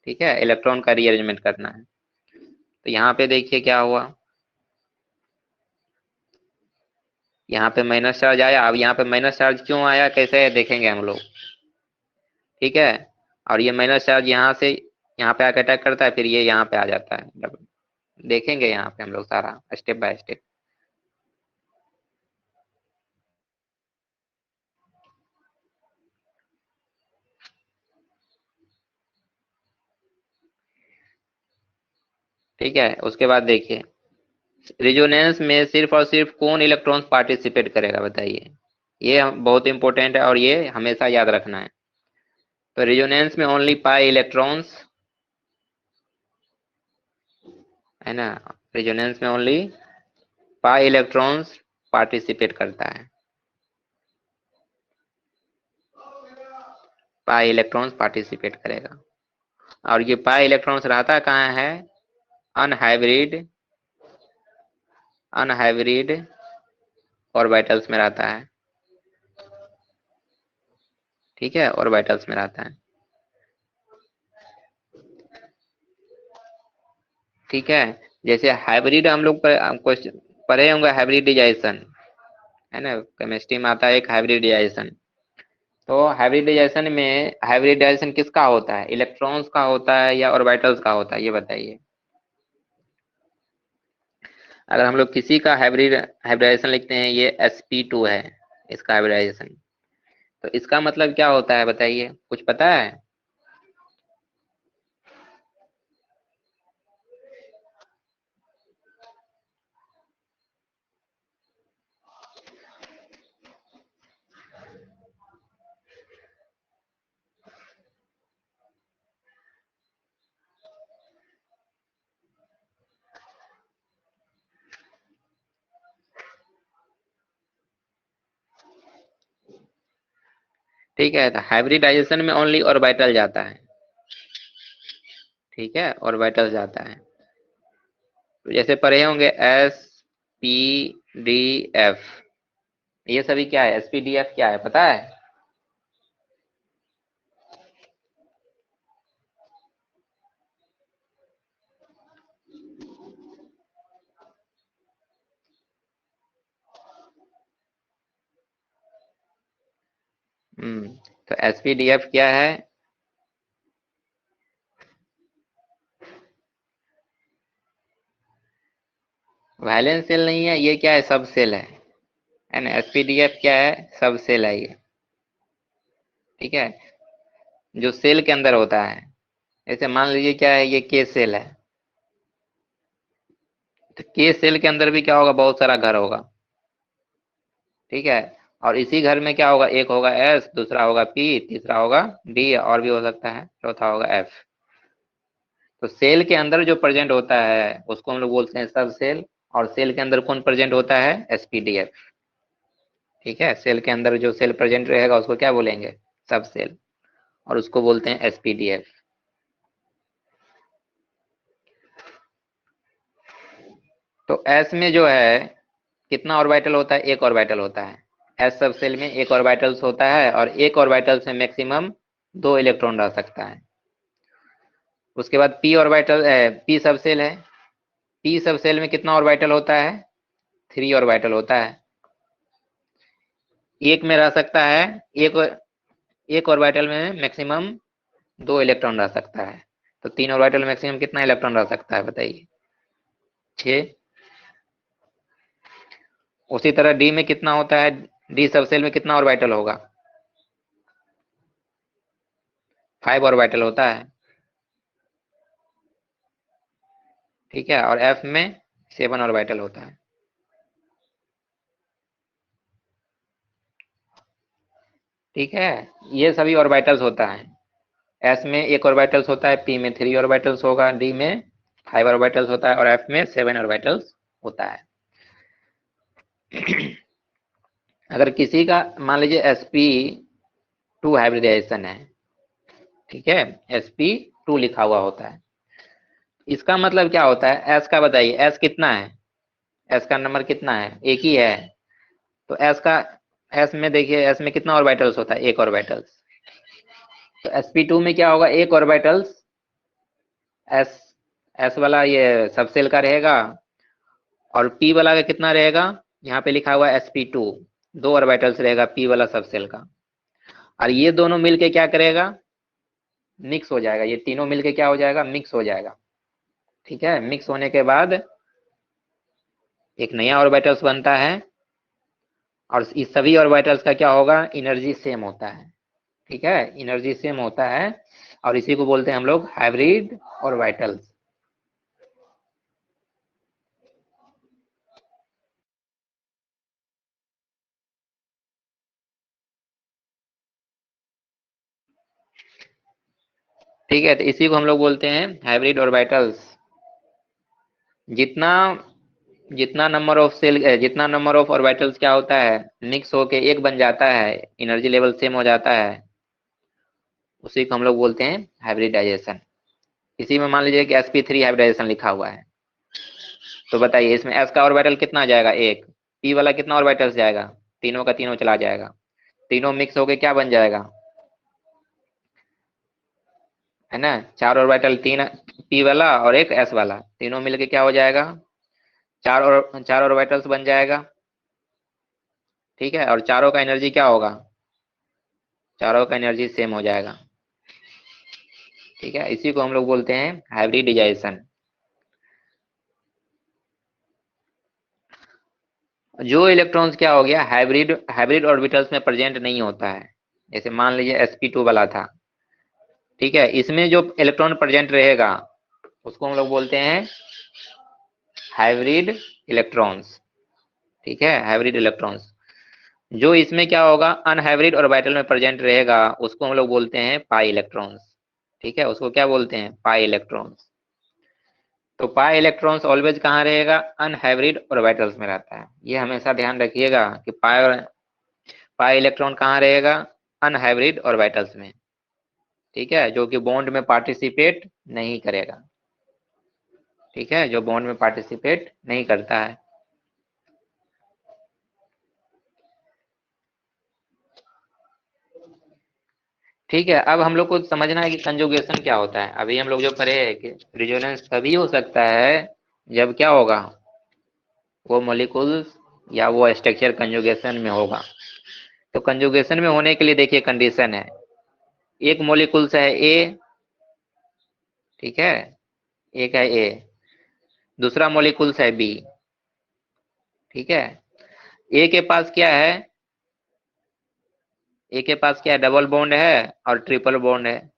ठीक है, इलेक्ट्रॉन का रीअरेंजमेंट करना है। तो यहाँ पे देखिए क्या हुआ, यहाँ पे माइनस चार्ज आया। अब यहाँ पे माइनस चार्ज क्यों आया, कैसे देखेंगे हम लोग। ठीक है, और ये माइनस चार्ज यहाँ से यहाँ पे आकर अटैक करता है, फिर ये यहाँ पे आ जाता है डबल। देखेंगे यहाँ पे हम लोग सारा स्टेप बाय स्टेप। ठीक है, उसके बाद देखिए रेजोनेंस में सिर्फ और सिर्फ कौन इलेक्ट्रॉन्स पार्टिसिपेट करेगा बताइए। ये बहुत इंपॉर्टेंट है और ये हमेशा याद रखना है। तो रेजोनेंस में ओनली पाई इलेक्ट्रॉन्स, है ना, रेजोनेंस में ओनली पाई इलेक्ट्रॉन्स पार्टिसिपेट करता है, पाई इलेक्ट्रॉन्स पार्टिसिपेट करेगा। और ये पाई इलेक्ट्रॉन्स रहता कहाँ है, अनहाइब्रिड, अनहाइब्रिड ऑर्बिटल्स में रहता है। ठीक है, ऑर्बिटल्स में रहता है। ठीक है, जैसे हाइब्रिड हम लोग क्वेश्चन पढ़े होंगे, हाइब्रिडाइजेशन, है ना, केमिस्ट्री में आता है एक हाइब्रिडाइजेशन। तो हाइब्रिडाइजेशन में हाइब्रिडाइजेशन किसका होता है, इलेक्ट्रॉन्स का होता है या ऑर्बिटल्स का होता है, ये बताइए। अगर हम लोग किसी का हाइब्रिडाइजेशन लिखते हैं, ये sp2 है इसका हाइब्रिडाइजेशन, तो इसका मतलब क्या होता है बताइए, कुछ पता है? ठीक है, तो हाइब्रिडाइजेशन में ओनली ऑर्बिटल जाता है। ठीक है, ऑर्बिटल जाता है। तो जैसे पढ़े होंगे SPDF, ये सभी क्या है, SPDF क्या है पता है? तो SPDF क्या है? वैलेंस सेल नहीं है, ये क्या है, सब सेल है ना। SPDF क्या है, सब सेल है ये। ठीक है, जो सेल के अंदर होता है, जैसे मान लीजिए क्या है, ये के सेल है, तो के सेल के अंदर भी क्या होगा, बहुत सारा घर होगा। ठीक है, और इसी घर में क्या होगा, एक होगा S, दूसरा होगा P, तीसरा होगा D, और भी हो सकता है, चौथा होगा F। तो सेल के अंदर जो प्रेजेंट होता है उसको हम लोग बोलते हैं सब सेल, और सेल के अंदर कौन प्रेजेंट होता है, SPDF। ठीक है, सेल के अंदर जो सेल प्रेजेंट रहेगा उसको क्या बोलेंगे, सब सेल, और उसको बोलते हैं SPDF। तो S में जो है कितना ऑर्बिटल होता है, एक ऑर्बिटल होता है। S सब सेल में एक ऑर्बिटल्स होता है, और एक ऑर्बिटल से मैक्सिमम 2 इलेक्ट्रॉन रह सकता है। उसके बाद P ऑर्बिटल, P सब सेल है। P सब सेल में कितना ऑर्बिटल होता है, 3 ऑर्बिटल होता है। एक में रह सकता है, एक एक ऑर्बिटल में मैक्सिमम 2 इलेक्ट्रॉन रह सकता है। तो 3 ऑर्बिटल में मैक्सिमम कितना इलेक्ट्रॉन रह सकता है बताइए, 6। उसी तरह डी में कितना होता है, डी सब सेल में कितना ऑर्बिटल होगा, 5 ऑर्बिटल होता है। ठीक है, और एफ में 7 ऑर्बिटल होता है। ठीक है, ये सभी ऑर्बिटल्स होता है। एस में एक ऑर्बिटल्स होता है, पी में 3 ऑर्बिटल्स होगा, डी में 5 ऑर्बिटल्स होता है, और एफ में 7 ऑर्बिटल्स होता है। अगर किसी का मान लीजिए sp2 हाइब्रिडाइजेशन है, ठीक है, sp2 लिखा हुआ होता है, इसका मतलब क्या होता है, s का बताइए, s कितना है, s का नंबर कितना है, एक ही है। तो s में देखिए, s में कितना ऑर्बिटल्स होता है, एक ऑर्बिटल्स। तो sp2 में क्या होगा, एक ऑर्बिटल्स s, s वाला ये सब सेल का रहेगा, और p वाला का कितना रहेगा, यहाँ पे लिखा हुआ है sp2, 2 ऑर्बिटल्स रहेगा p वाला सब सेल का। और ये दोनों मिलके क्या करेगा, मिक्स हो जाएगा, ये तीनों मिलके क्या हो जाएगा, मिक्स हो जाएगा। ठीक है, मिक्स होने के बाद एक नया ऑर्बिटल्स बनता है, और इस सभी ऑर्बिटल्स का क्या होगा, एनर्जी सेम होता है। ठीक है, एनर्जी सेम होता है, और इसी को बोलते हैं हम लोग हाइब्रिड ऑर्बिटल्स। ठीक है, तो इसी को हम लोग बोलते हैं हाइब्रिड ऑर्बिटल्स। जितना जितना नंबर ऑफ सेल, जितना नंबर ऑफ ऑर्बिटल्स क्या होता है, मिक्स होके एक बन जाता है, एनर्जी लेवल सेम हो जाता है, उसी को हम लोग बोलते हैं हाइब्रिडाइजेशन। इसी में मान लीजिए कि sp3 हाइब्रिडाइजेशन लिखा हुआ है, तो बताइए इसमें s का ऑर्बिटल कितना आ जाएगा, एक। p वाला कितना ऑर्बिटल्स जाएगा, तीनों का तीनों चला जाएगा, तीनों मिक्स होके क्या बन जाएगा, है ना, चार ऑर्बिटल, तीन p वाला और एक s वाला, तीनों मिलके क्या हो जाएगा, चार ऑर्बिटल्स बन जाएगा। ठीक है, और चारों का एनर्जी क्या होगा, चारों का एनर्जी सेम हो जाएगा। ठीक है, इसी को हम लोग बोलते हैं हाइब्रिडाइजेशन। जो इलेक्ट्रॉन्स क्या हो गया, हाइब्रिड हाइब्रिड ऑर्बिटल्स में प्रेजेंट नहीं होता है, जैसे मान लीजिए sp2 वाला था, ठीक है, इसमें जो इलेक्ट्रॉन प्रेजेंट रहेगा उसको हम लोग बोलते हैं हाइब्रिड इलेक्ट्रॉन्स। ठीक है, हाइब्रिड इलेक्ट्रॉन्स। जो इसमें क्या होगा, अनहाइब्रिड ऑर्बिटल में प्रेजेंट रहेगा उसको हम लोग बोलते हैं पाई इलेक्ट्रॉन्स। ठीक है, उसको क्या बोलते हैं, पाई इलेक्ट्रॉन्स। तो पाई इलेक्ट्रॉन्स ऑलवेज कहाँ रहेगा, अनहाइब्रिड ऑर्बिटल्स में रहता है, ये हमेशा ध्यान रखिएगा कि पाई इलेक्ट्रॉन कहाँ रहेगा, अनहाइब्रिड ऑर्बिटल्स में। ठीक है, जो कि बॉन्ड में पार्टिसिपेट नहीं करेगा। ठीक है, जो बॉन्ड में पार्टिसिपेट नहीं करता है। ठीक है, अब हम लोग को समझना है कि कंजुगेशन क्या होता है। अभी हम लोग जो पढ़े हैं कि रेजोनेंस तभी हो सकता है जब क्या होगा, वो मॉलिक्यूल्स या वो स्ट्रक्चर कंजुगेशन में होगा। तो कंजुगेशन में होने के लिए देखिए कंडीशन है, एक मॉलिक्यूल्स है ए, ठीक है, एक है ए, दूसरा मॉलिक्यूल्स है बी। ठीक है, ए के पास क्या है, ए के पास क्या है, डबल बॉन्ड है और ट्रिपल बॉन्ड है।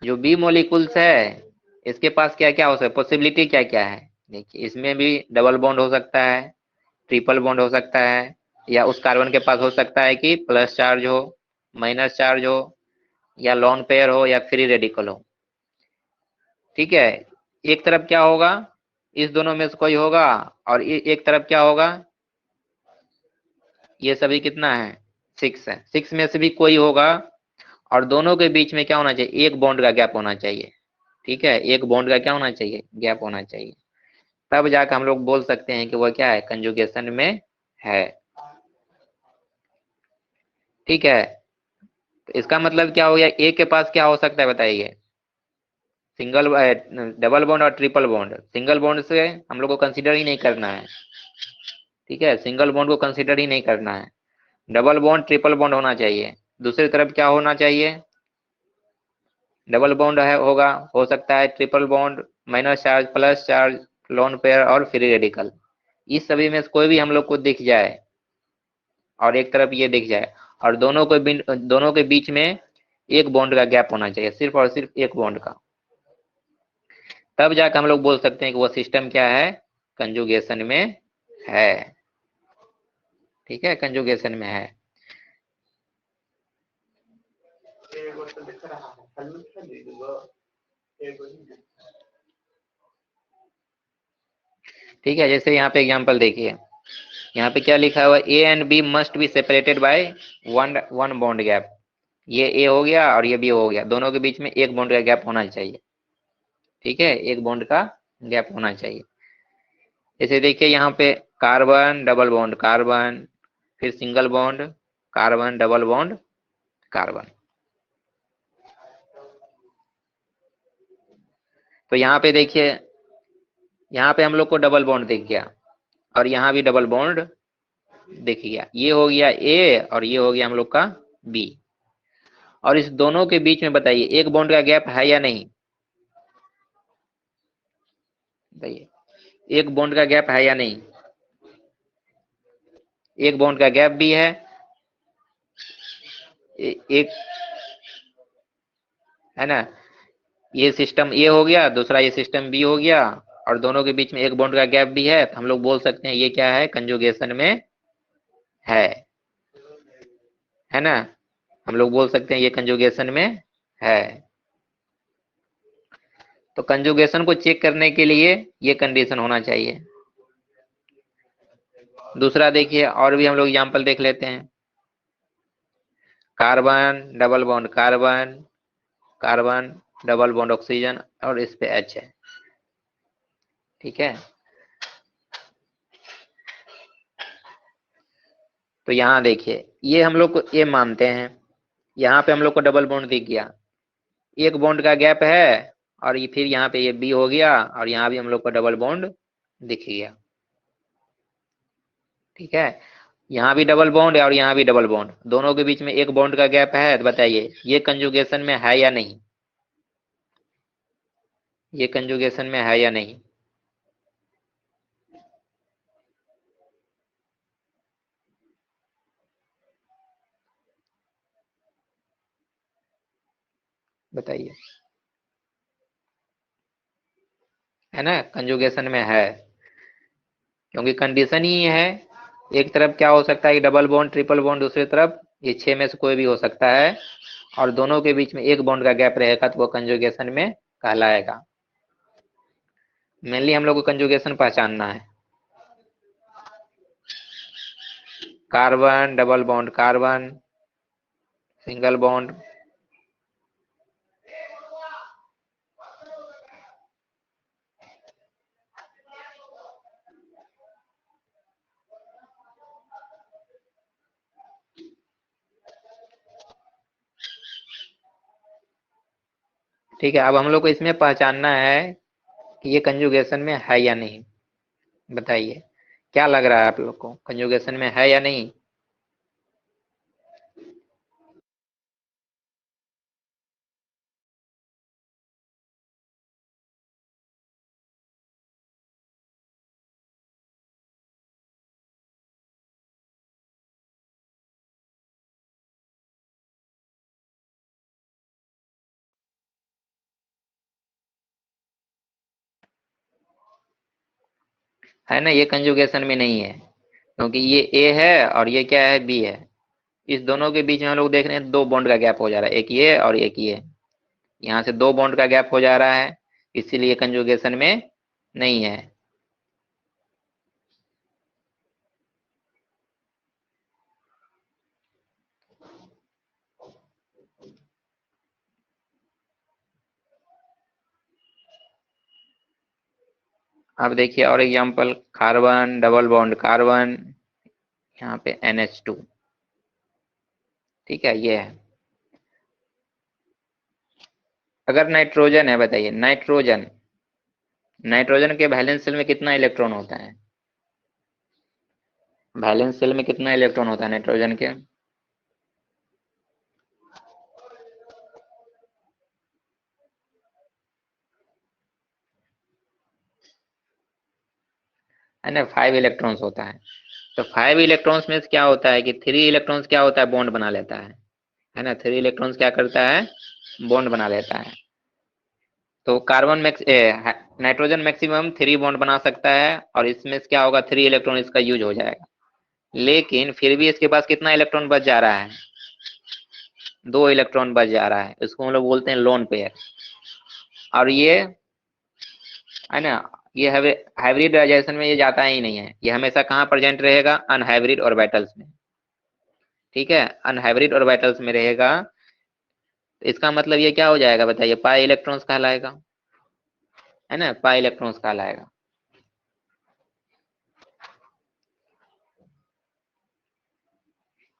जो बी मॉलिक्यूल्स है इसके पास क्या क्या हो सकता है, पॉसिबिलिटी क्या क्या है, देखिए इसमें भी डबल बॉन्ड हो सकता है, ट्रिपल बॉन्ड हो सकता है, या उस कार्बन के पास हो सकता है कि प्लस चार्ज हो, माइनस चार्ज हो, या लॉन पेयर हो, या फ्री रेडिकल हो। ठीक है, एक तरफ क्या होगा, इस दोनों में से कोई होगा, और एक तरफ क्या होगा, ये सभी कितना है, 6 है, 6 में से भी कोई होगा, और दोनों के बीच में क्या होना चाहिए, एक बॉन्ड का गैप होना चाहिए। ठीक है, एक बॉन्ड का क्या होना चाहिए, गैप होना चाहिए, तब जाकर हम लोग बोल सकते हैं कि वो क्या है, कंजुगेशन में है। ठीक है, तो इसका मतलब क्या हो गया, ए के पास क्या हो सकता है बताइए, सिंगल, डबल बॉन्ड और ट्रिपल बॉन्ड। सिंगल बॉन्ड से हम लोग को कंसीडर ही नहीं करना है। ठीक है, सिंगल बॉन्ड को कंसीडर ही नहीं करना है, डबल बॉन्ड ट्रिपल बॉन्ड होना चाहिए। दूसरी तरफ क्या होना चाहिए, डबल बॉन्ड है होगा, हो सकता है triple bond, minus charge, plus charge, lone pair और फ्री रेडिकल। इस सभी में से कोई भी हम लोग को दिख जाए, और एक तरफ ये दिख जाए, और दोनों के बीच में एक बॉन्ड का गैप होना चाहिए, सिर्फ और सिर्फ एक बॉन्ड का, तब जाकर हम लोग बोल सकते हैं कि वो सिस्टम क्या है, कंजुगेशन में है। ठीक है, कंजुगेशन में है। ठीक है, जैसे यहाँ पे एग्जांपल देखिए, यहाँ पे क्या लिखा हुआ है, A and B must be separated by one one bond gap. ये ए हो गया और ये बी हो गया, दोनों के बीच में एक बॉन्ड का गैप होना चाहिए। ठीक है, एक बॉन्ड का गैप होना चाहिए। जैसे देखिए यहाँ पे कार्बन डबल बॉन्ड कार्बन, फिर single bond carbon double bond carbon. तो यहाँ पे देखिए, यहाँ पे हम लोग को डबल बॉन्ड दिख गया, और यहाँ भी डबल बॉन्ड दिख गया, ये हो गया ए और ये हो गया हम लोग का बी। और इस दोनों के बीच में बताइए एक बॉन्ड का गैप है या नहीं, बताइए, एक बॉन्ड का गैप है या नहीं, एक बॉन्ड का गैप भी है, एक, है ना, ये सिस्टम ए हो गया, दूसरा ये सिस्टम बी हो गया, और दोनों के बीच में एक बॉन्ड का गैप भी है, तो हम लोग बोल सकते हैं ये क्या है, कंजुगेशन में है ना, हम लोग बोल सकते हैं ये कंजुगेशन में है। तो कंजुगेशन को चेक करने के लिए ये कंडीशन होना चाहिए। दूसरा देखिए, और भी हम लोग एग्जाम्पल देख लेते हैं। Carbon double bond carbon, carbon double bond oxygen, और इस पे H है। ठीक है, तो यहाँ देखिए, ये हम लोग को ये मानते हैं, यहाँ पे हम लोग को डबल बॉन्ड दिख गया, एक बॉन्ड का गैप है, और ये फिर यहाँ पे ये बी हो गया, और यहाँ भी हम लोग को डबल बॉन्ड दिख गया। ठीक है, यहाँ भी डबल बॉन्ड है और यहाँ भी डबल बॉन्ड, दोनों के बीच में एक बॉन्ड का गैप है। तो बताइए ये कंजुगेशन में है या नहीं? ये कंजुगेशन में है या नहीं? बताइए, है ना, कंजुगेशन में है, क्योंकि कंडीशन ही है। एक तरफ क्या हो सकता है कि डबल बॉन्ड ट्रिपल बॉन्ड, दूसरी तरफ ये 6 में से कोई भी हो सकता है, और दोनों के बीच में एक बॉन्ड का गैप रहेगा, तो वो कंजुगेशन में कहलाएगा। मेनली हम लोग को कंजुगेशन पहचानना है। Carbon double bond carbon, single bond, ठीक है। अब हम लोग को इसमें पहचानना है कि ये कंजुगेशन में है या नहीं। बताइए क्या लग रहा है आप लोग को, कंजुगेशन में है या नहीं? है ना, ये कंजुगेशन में नहीं है, क्योंकि ये ए है और ये क्या है, बी है। इस दोनों के बीच में हम लोग देख रहे हैं दो बॉन्ड का गैप हो जा रहा है, एक ये और एक ये, यहाँ से दो बॉन्ड का गैप हो जा रहा है, इसीलिए कंजुगेशन में नहीं है। अब देखिए और example, carbon double bond carbon, यहाँ पे NH2। ठीक है, ये है। अगर नाइट्रोजन है, बताइए नाइट्रोजन, नाइट्रोजन के वैलेंस शेल में कितना इलेक्ट्रॉन होता है? वैलेंस शेल में कितना इलेक्ट्रॉन होता है नाइट्रोजन के? है ना, 5 इलेक्ट्रॉन्स होता है। तो 5 इलेक्ट्रॉन्स में से क्या होता है कि 3 इलेक्ट्रॉन्स क्या होता है, बॉन्ड बना लेता है ना, 3 इलेक्ट्रॉन्स क्या करता है, बॉन्ड बना लेता है। तो कार्बन नाइट्रोजन मैक्सिमम 3 बॉन्ड बना सकता है, और इसमें से क्या होगा, 3 इलेक्ट्रॉन इसका यूज हो जाएगा। लेकिन फिर भी इसके पास कितना इलेक्ट्रॉन बच जा रहा है, 2 इलेक्ट्रॉन बच जा रहा है, इसको हम लोग बोलते हैं लोन पेयर। और ये है ना, ये हाइब्रिडाइजेशन में ये जाता ही नहीं है, ये हमेशा कहाँ प्रेजेंट रहेगा, अनहाइब्रिड ऑर्बिटल्स में। ठीक है, अनहाइब्रिड ऑर्बिटल्स में रहेगा। तो इसका मतलब ये क्या हो जाएगा, बताइए, पाई इलेक्ट्रॉन्स कहलाएगा, है ना, पाई इलेक्ट्रॉन्स कहलाएगा।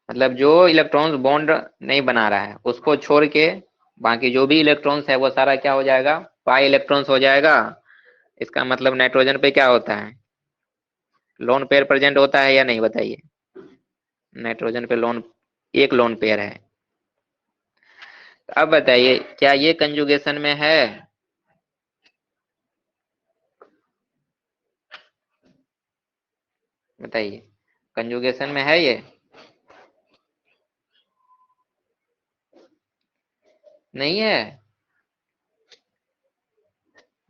मतलब जो इलेक्ट्रॉन्स बॉन्ड नहीं बना रहा है उसको छोड़ के बाकी जो भी इलेक्ट्रॉन्स है वो सारा क्या हो जाएगा, पाई इलेक्ट्रॉन्स हो जाएगा। इसका मतलब नाइट्रोजन पे क्या होता है, लोन पेयर प्रेजेंट होता है या नहीं, बताइए। नाइट्रोजन पे लोन, एक लोन पेयर है। अब बताइए क्या ये कंजुगेशन में है? बताइए, कंजुगेशन में है ये? नहीं है,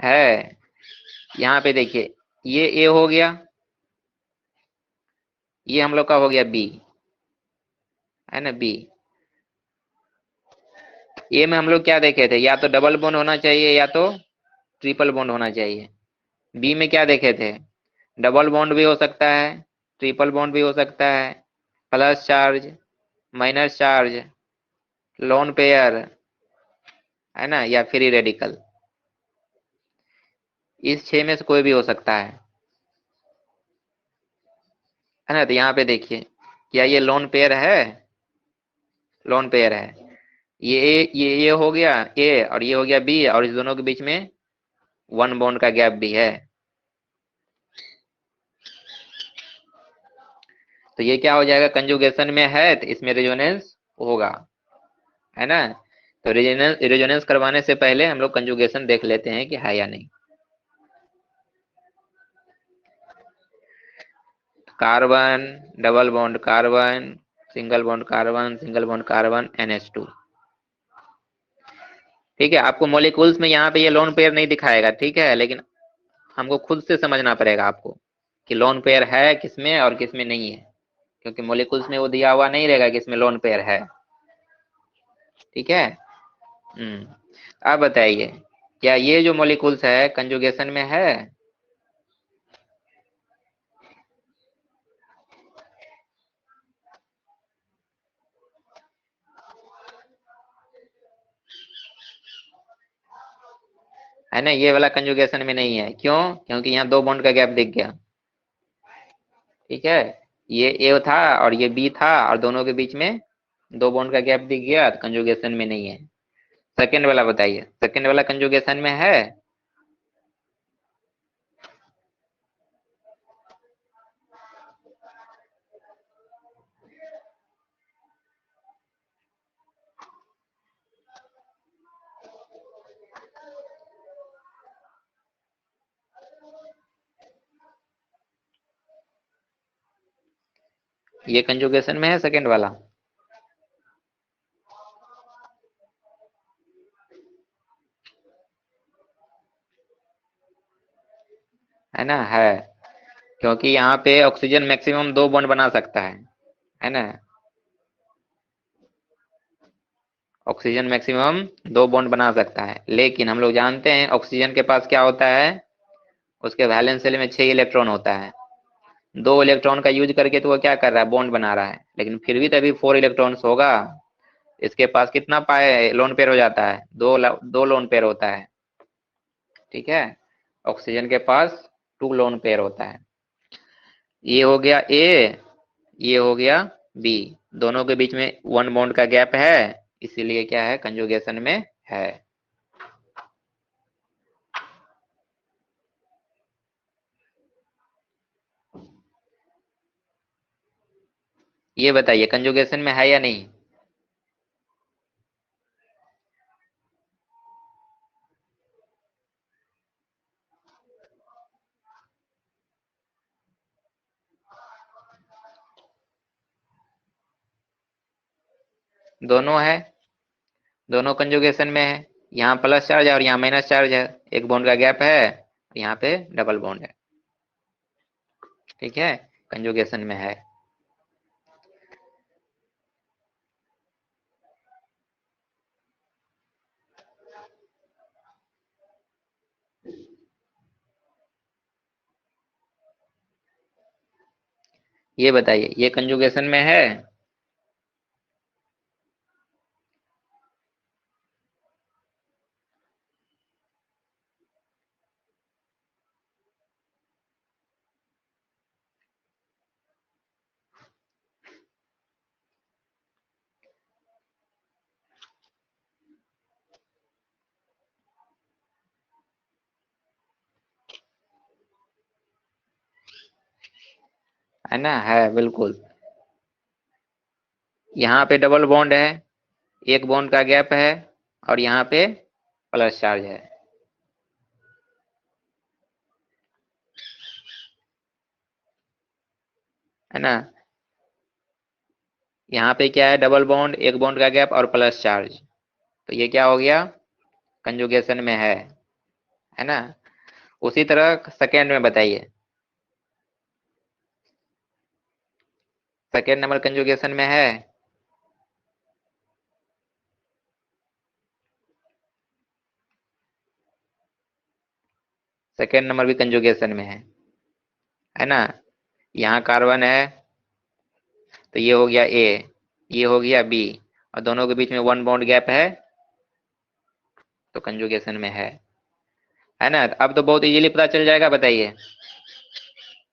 है। यहाँ पे देखिए, ये ए हो गया, ये हम लोग का हो गया बी, है ना, बी। ए में हम लोग क्या देखे थे, या तो डबल बॉन्ड होना चाहिए या तो ट्रिपल बॉन्ड होना चाहिए। बी में क्या देखे थे, डबल बॉन्ड भी हो सकता है, ट्रिपल बॉन्ड भी हो सकता है, plus charge, minus charge, lone pair, है ना, या फ्री रेडिकल। इस 6 में से कोई भी हो सकता है ना। तो यहाँ पे देखिए, क्या ये लोन पेयर है, लोन पेयर है। ये हो गया ए और ये हो गया बी, और इस दोनों के बीच में 1 बॉन्ड का गैप भी है। तो ये क्या हो जाएगा, कंजुगेशन में है तो इसमें रेजोनेंस होगा, है ना। तो रेजोनेंस करवाने से पहले हम लोग कंजुगेशन देख लेते हैं कि है या नहीं। Carbon, double bond carbon, single bond carbon, single bond carbon, NH2। ठीक है, आपको मॉलिक्यूल्स में यहाँ पे ये लोन पेयर नहीं दिखाएगा, ठीक है, लेकिन हमको खुद से समझना पड़ेगा आपको कि लोन पेयर है किसमें और किसमें नहीं है, क्योंकि मॉलिक्यूल्स में वो दिया हुआ नहीं रहेगा कि इसमें लोन पेयर है। ठीक है। अब बताइए, क्या ये जो मॉलिक्यूल्स है कंजुगेशन में है ना। ये वाला कंजुगेशन में नहीं है, क्यों, क्योंकि यहाँ 2 बॉन्ड का गैप दिख गया। ठीक है, ये ए था और ये बी था और दोनों के बीच में 2 बॉन्ड का गैप दिख गया, तो कंजुगेशन में नहीं है। सेकंड वाला बताइए, सेकंड वाला कंजुगेशन में है। ये कंजुगेशन में है सेकंड वाला, है ना, है। क्योंकि यहाँ पे ऑक्सीजन मैक्सिमम 2 बॉन्ड बना सकता है ना। ऑक्सीजन मैक्सिमम 2 बॉन्ड बना सकता है, लेकिन हम लोग जानते हैं ऑक्सीजन के पास क्या होता है, उसके वैलेंस शेल में 6 इलेक्ट्रॉन होता है। 2 इलेक्ट्रॉन का यूज करके तो वो क्या कर रहा है, बॉन्ड बना रहा है, लेकिन फिर भी तभी 4 इलेक्ट्रॉन्स होगा। इसके पास कितना पाए लोन पेयर हो जाता है, दो लोन पेयर होता है। ठीक है, ऑक्सीजन के पास 2 लोन पेयर होता है। ये हो गया ए, ये हो गया बी, दोनों के बीच में 1 बॉन्ड का गैप है, इसीलिए क्या है, कंजुगेशन में है। ये बताइए कंजुगेशन में है या नहीं। दोनों है, दोनों कंजुगेशन में है। यहाँ प्लस चार्ज है और यहाँ माइनस चार्ज है, 1 बॉन्ड का गैप है, यहाँ पे डबल बॉन्ड है। ठीक है, कंजुगेशन में है। ये बताइए, ये कंजुगेशन में है ना, है बिल्कुल। यहाँ पे डबल बॉन्ड है, 1 बॉन्ड का गैप है, और यहाँ पे प्लस चार्ज है ना। यहाँ पे क्या है, डबल बॉन्ड, 1 बॉन्ड का गैप और प्लस चार्ज, तो ये क्या हो गया, कंजुगेशन में है ना। उसी तरह सेकेंड में बताइए, सेकेंड नंबर कंजुगेशन में सेकेंड नंबर भी कंजुगेशन में है ना। यहाँ कार्बन है तो ये हो गया ए, ये हो गया बी, और दोनों के बीच में 1 बॉन्ड गैप है तो कंजुगेशन में है ना। अब तो बहुत इजीली पता चल जाएगा, बताइए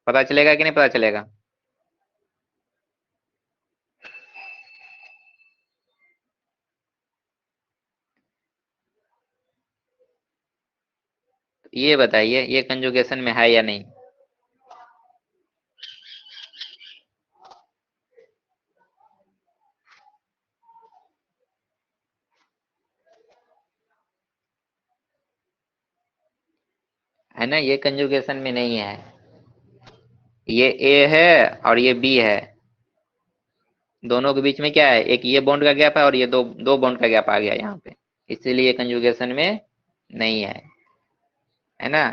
पता चलेगा कि नहीं पता चलेगा। ये बताइए ये कंजुगेशन में है या नहीं। है ना, ये कंजुगेशन में नहीं है। ये ए है और ये बी है, दोनों के बीच में क्या है, एक ये बॉन्ड का गैप है और ये दो दो बॉन्ड का गैप आ गया यहाँ पे, इसीलिए कंजुगेशन में नहीं है ना।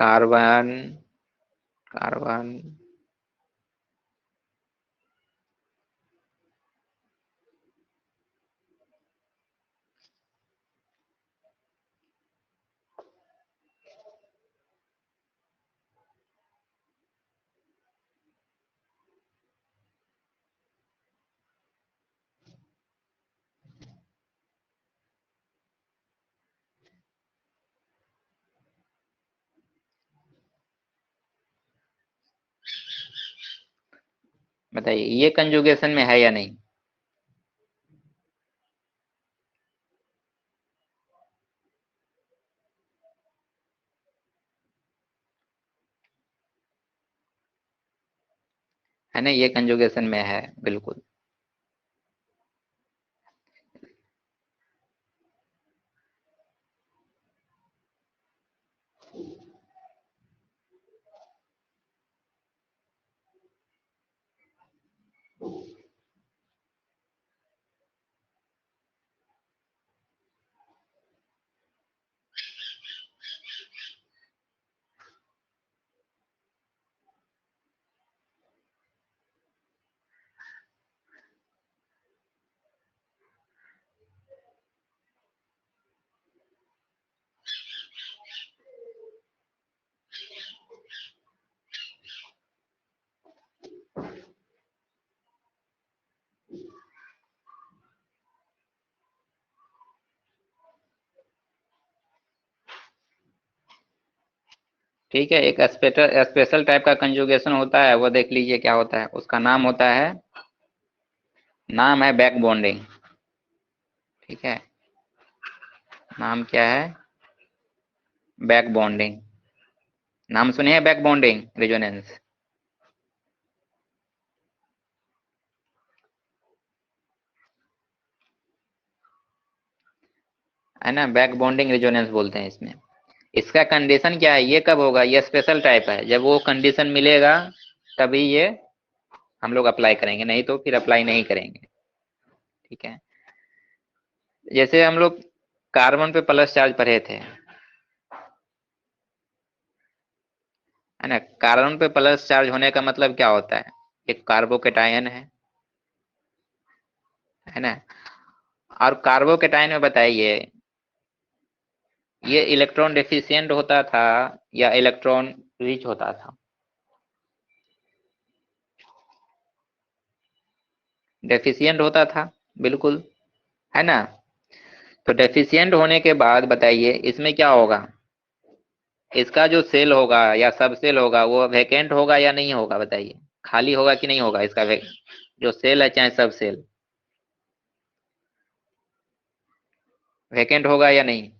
कार्बन कार्बन बताइए ये कंजुगेशन में है या नहीं। है ना, ये कंजुगेशन में है बिल्कुल। ठीक है, एक स्पेशल टाइप का कंजुगेशन होता है, वो देख लीजिए क्या होता है। उसका नाम होता है, नाम है बैक बॉन्डिंग। ठीक है, नाम क्या है, बैक बॉन्डिंग। नाम सुने हैं बैक बॉन्डिंग रेजोनेंस। है ना, बैक बॉन्डिंग रेजोनेंस बोलते हैं इसमें। इसका कंडीशन क्या है, ये कब होगा, ये स्पेशल टाइप है, जब वो कंडीशन मिलेगा तभी ये हम लोग अप्लाई करेंगे, नहीं तो फिर अप्लाई नहीं करेंगे। ठीक है, जैसे हम लोग कार्बन पे प्लस चार्ज पढ़े थे, है ना। कार्बन पे प्लस चार्ज होने का मतलब क्या होता है, एक कार्बोकेटायन है ना। और कार्बोकेटायन में बताइए, ये इलेक्ट्रॉन डेफिशिएंट होता था या इलेक्ट्रॉन रिच होता था। डेफिशिएंट होता था, बिल्कुल, है ना। तो डेफिशिएंट होने के बाद बताइए इसमें क्या होगा, इसका जो सेल होगा या सब सेल होगा वो वैकेंट होगा या नहीं होगा, बताइए खाली होगा कि नहीं होगा इसका जो सेल है चाहे सब सेल, वैकेंट होगा या नहीं।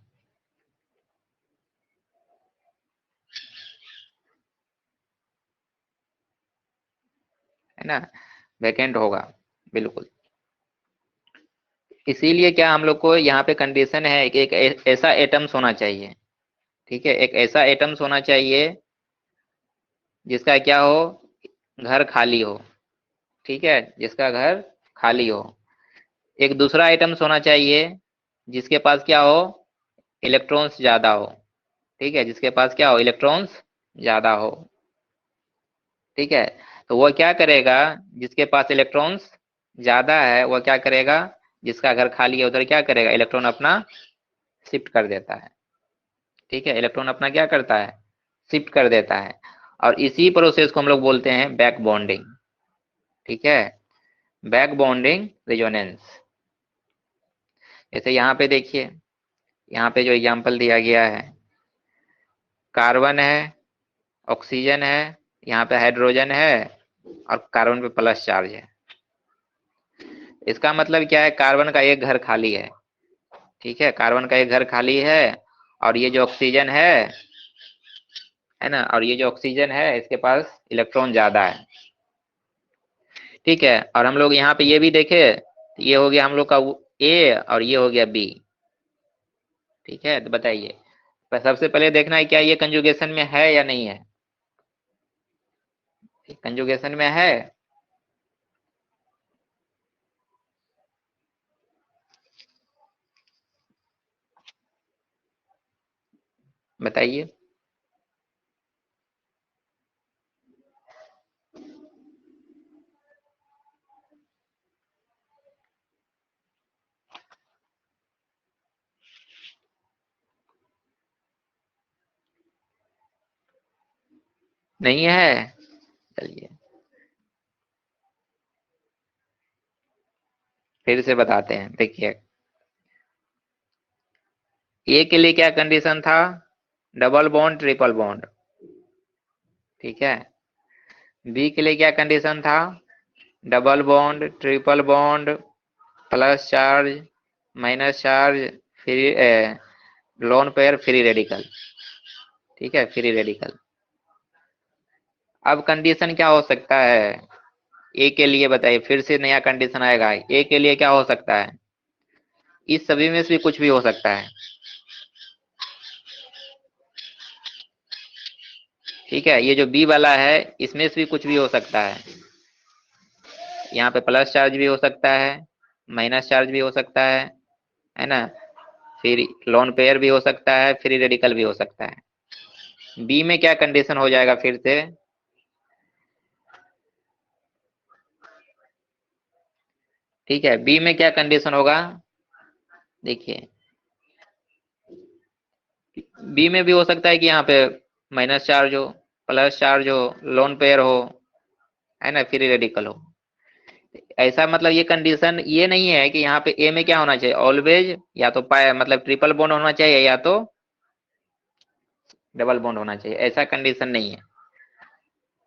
है ना, वैकेंट होगा बिल्कुल। इसीलिए क्या हम लोग को यहाँ पे कंडीशन है कि एक ऐसा एटम्स होना चाहिए। ठीक है, एक ऐसा एटम्स होना चाहिए जिसका क्या हो, घर खाली हो। ठीक है, जिसका घर खाली हो। एक दूसरा एटम्स होना चाहिए जिसके पास क्या हो, इलेक्ट्रॉन्स ज्यादा हो। ठीक है, जिसके पास क्या हो, इलेक्ट्रॉन्स ज्यादा हो। ठीक है, तो वो क्या करेगा, जिसके पास इलेक्ट्रॉन्स ज्यादा है वो क्या करेगा, जिसका घर खाली है उधर क्या करेगा, इलेक्ट्रॉन अपना शिफ्ट कर देता है। ठीक है, इलेक्ट्रॉन अपना क्या करता है, शिफ्ट कर देता है। और इसी प्रोसेस को हम लोग बोलते हैं बैक बॉन्डिंग। ठीक है, बैक बॉन्डिंग रेजोनेंस। जैसे यहाँ पे देखिए, यहाँ पे जो एग्जांपल दिया गया है, कार्बन है, ऑक्सीजन है, यहाँ पे हाइड्रोजन है, और कार्बन पे प्लस चार्ज है। इसका मतलब क्या है, कार्बन का एक घर खाली है। ठीक है, कार्बन का एक घर खाली है, और ये जो ऑक्सीजन है ना, और ये जो ऑक्सीजन है इसके पास इलेक्ट्रॉन ज्यादा है। ठीक है, और हम लोग यहाँ पे ये भी देखे, ये हो गया हम लोग का ए और ये हो गया बी। ठीक है, तो बताइए, सबसे पहले देखना है क्या ये कंजुगेशन में है या नहीं है। कंजुगेशन में है, बताइए। नहीं है, चलिए फिर से बताते हैं, देखिए ए के लिए क्या कंडीशन था, डबल बॉन्ड ट्रिपल बॉन्ड। ठीक है, बी के लिए क्या कंडीशन था, double bond triple bond, plus charge, minus charge, free lone pair, free radical. ठीक है, फ्री रेडिकल। अब कंडीशन क्या हो सकता है ए के लिए, बताइए, फिर से नया कंडीशन आएगा, ए के लिए क्या हो सकता है, इस सभी में से भी कुछ भी हो सकता है। ठीक है, ये जो बी वाला है इसमें से भी कुछ भी हो सकता है। यहाँ पे प्लस चार्ज भी हो सकता है, माइनस चार्ज भी हो सकता है ना, फिर लोन पेयर भी हो सकता है, फ्री रेडिकल भी हो सकता है। बी में क्या कंडीशन हो जाएगा फिर से, ठीक है, बी में क्या कंडीशन होगा, देखिए बी में भी हो सकता है कि यहाँ पे माइनस चार्ज हो, प्लस चार्ज हो, लोन पेयर हो, है ना, फ्री रेडिकल हो। ऐसा मतलब ये कंडीशन ये नहीं है कि यहाँ पे ए में क्या होना चाहिए, ऑलवेज या तो पाए मतलब ट्रिपल बॉन्ड होना चाहिए या तो डबल बॉन्ड होना चाहिए, ऐसा कंडीशन नहीं है।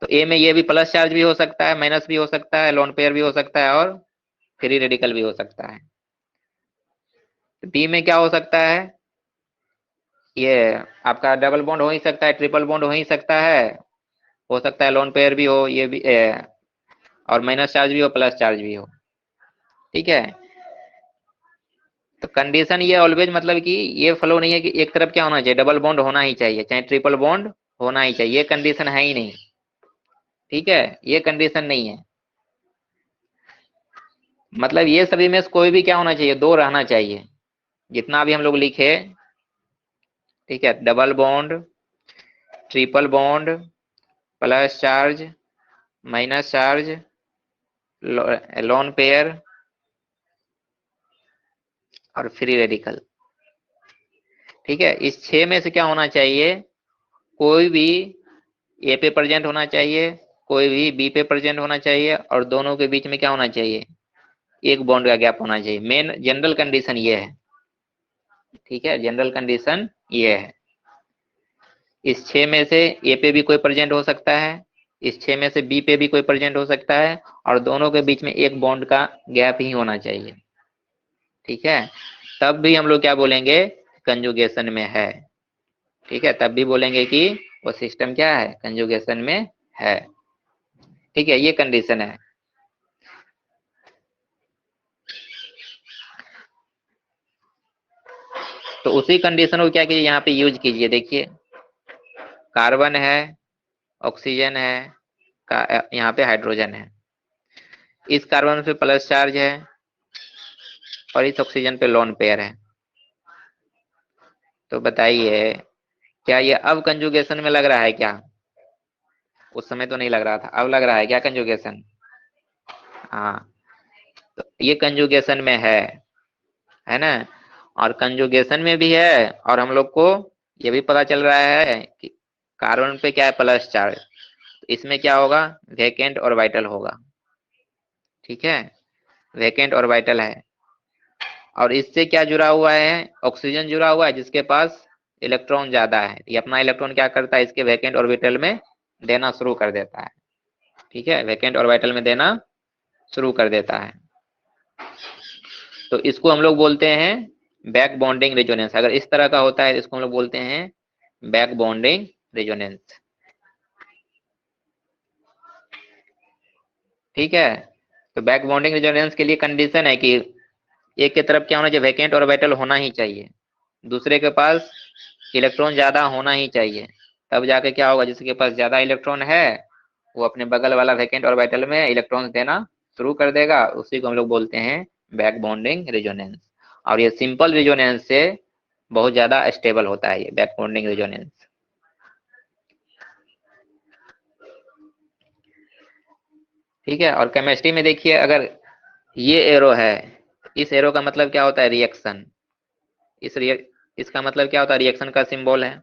तो ए में ये भी प्लस चार्ज भी हो सकता है, माइनस भी हो सकता है, लोन पेयर भी हो सकता है, और फ्री रेडिकल भी हो सकता है। तो बी में क्या हो सकता है, ये आपका डबल बॉन्ड हो ही सकता है, ट्रिपल बॉन्ड हो ही सकता है, हो सकता है लोन पेयर भी हो, ये भी और माइनस चार्ज भी हो, प्लस चार्ज भी हो। ठीक है, तो कंडीशन ये ऑलवेज मतलब कि ये फ्लो नहीं है कि एक तरफ क्या होना चाहिए, डबल बॉन्ड होना ही चाहिए, चाहे ट्रिपल बॉन्ड होना ही चाहिए, ये कंडीशन है ही नहीं। ठीक है, ये कंडीशन नहीं है, मतलब ये सभी में से कोई भी क्या होना चाहिए, दो रहना चाहिए, जितना भी हम लोग लिखे। ठीक है, double bond, triple bond, plus charge, minus charge, lone pair, और फ्री रेडिकल। ठीक है, इस छह में से क्या होना चाहिए, कोई भी ए पे प्रेजेंट होना चाहिए, कोई भी बी पे प्रेजेंट होना चाहिए, और दोनों के बीच में क्या होना चाहिए, एक बॉन्ड का गैप होना चाहिए। मेन जनरल कंडीशन ये है। ठीक है, जनरल कंडीशन ये है। इस छह में से ए पे भी कोई प्रेजेंट हो सकता है, इस छह में से बी पे भी कोई प्रेजेंट हो सकता है, और दोनों के बीच में एक बॉन्ड का गैप ही होना चाहिए। ठीक है, तब भी हम लोग क्या बोलेंगे, कंजुगेशन में है। ठीक है, तब भी बोलेंगे कि वो सिस्टम क्या है, कंजुगेशन में है। ठीक है, ये कंडीशन है। तो उसी कंडीशन को क्या कीजिए, यहाँ पे यूज कीजिए। देखिए, कार्बन है, ऑक्सीजन है, यहाँ पे हाइड्रोजन है, इस कार्बन पे प्लस चार्ज है, और इस ऑक्सीजन पे लोन पेयर है। तो बताइए क्या ये अब कंजुगेशन में लग रहा है क्या? उस समय तो नहीं लग रहा था, अब लग रहा है क्या कंजुगेशन? हाँ, तो ये कंजुगेशन में है ना। और कंजुगेशन में भी है, और हम लोग को ये भी पता चल रहा है कि कार्बन पे क्या है, प्लस चार्ज। तो इसमें क्या होगा, वेकेंट और वाइटल होगा। ठीक है, वेकेंट और वाइटल है। और इससे क्या जुड़ा हुआ है, ऑक्सीजन जुड़ा हुआ है जिसके पास इलेक्ट्रॉन ज्यादा है। ये अपना इलेक्ट्रॉन क्या करता है, इसके वेकेंट ऑर्बिटल में देना शुरू कर देता है। ठीक है, वेकेंट ऑर्बिटल में देना शुरू कर देता है। तो इसको हम लोग बोलते हैं बैक बॉन्डिंग रेजोनेंस। अगर इस तरह का होता है तो इसको हम लोग बोलते हैं बैक बॉन्डिंग रेजोनेंस। ठीक है, तो बैक बॉन्डिंग रेजोनेंस के लिए कंडीशन है कि एक के तरफ क्या होना चाहिए, वैकेंट ऑर्बिटल होना ही चाहिए, दूसरे के पास इलेक्ट्रॉन ज्यादा होना ही चाहिए। तब जाके क्या होगा, जिसके पास ज्यादा इलेक्ट्रॉन है वो अपने बगल वाला वैकेंट ऑर्बिटल में इलेक्ट्रॉन देना शुरू कर देगा। उसी को हम लोग बोलते हैं बैक बॉन्डिंग रेजोनेंस। और ये सिंपल रेजोनेंस से बहुत ज्यादा स्टेबल होता है ये बैक बॉन्डिंग रेजोनेंस। ठीक है, और केमिस्ट्री में देखिए, अगर ये एरो है, इस एरो का मतलब क्या होता है, रिएक्शन। इसका मतलब क्या होता है, रिएक्शन का सिंबल है।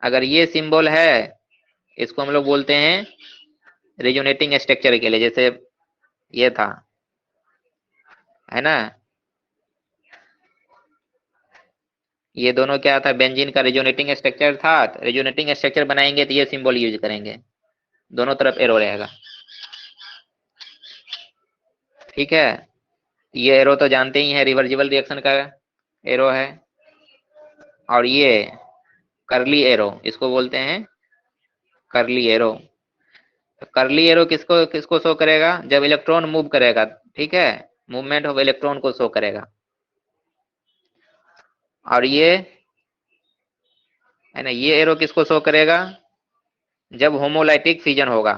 अगर ये सिंबल है, इसको हम लोग बोलते हैं रेजोनेटिंग स्ट्रक्चर के लिए, जैसे ये था, है ना। ये दोनों क्या था, बेंजीन का रेजोनेटिंग स्ट्रक्चर था। रेजोनेटिंग स्ट्रक्चर बनाएंगे तो ये सिंबल यूज करेंगे, दोनों तरफ एरो रहेगा। ठीक है, ये एरो तो जानते ही हैं, रिवर्सिबल रिएक्शन का एरो है। और ये करली एरो, इसको बोलते हैं करली एरो। तो करली एरो किसको किसको शो करेगा, जब इलेक्ट्रॉन मूव करेगा। ठीक है, मूवमेंट ऑफ इलेक्ट्रॉन को शो करेगा। और ये है ना, ये एरो किसको शो करेगा, जब होमोलाइटिक फिजन होगा।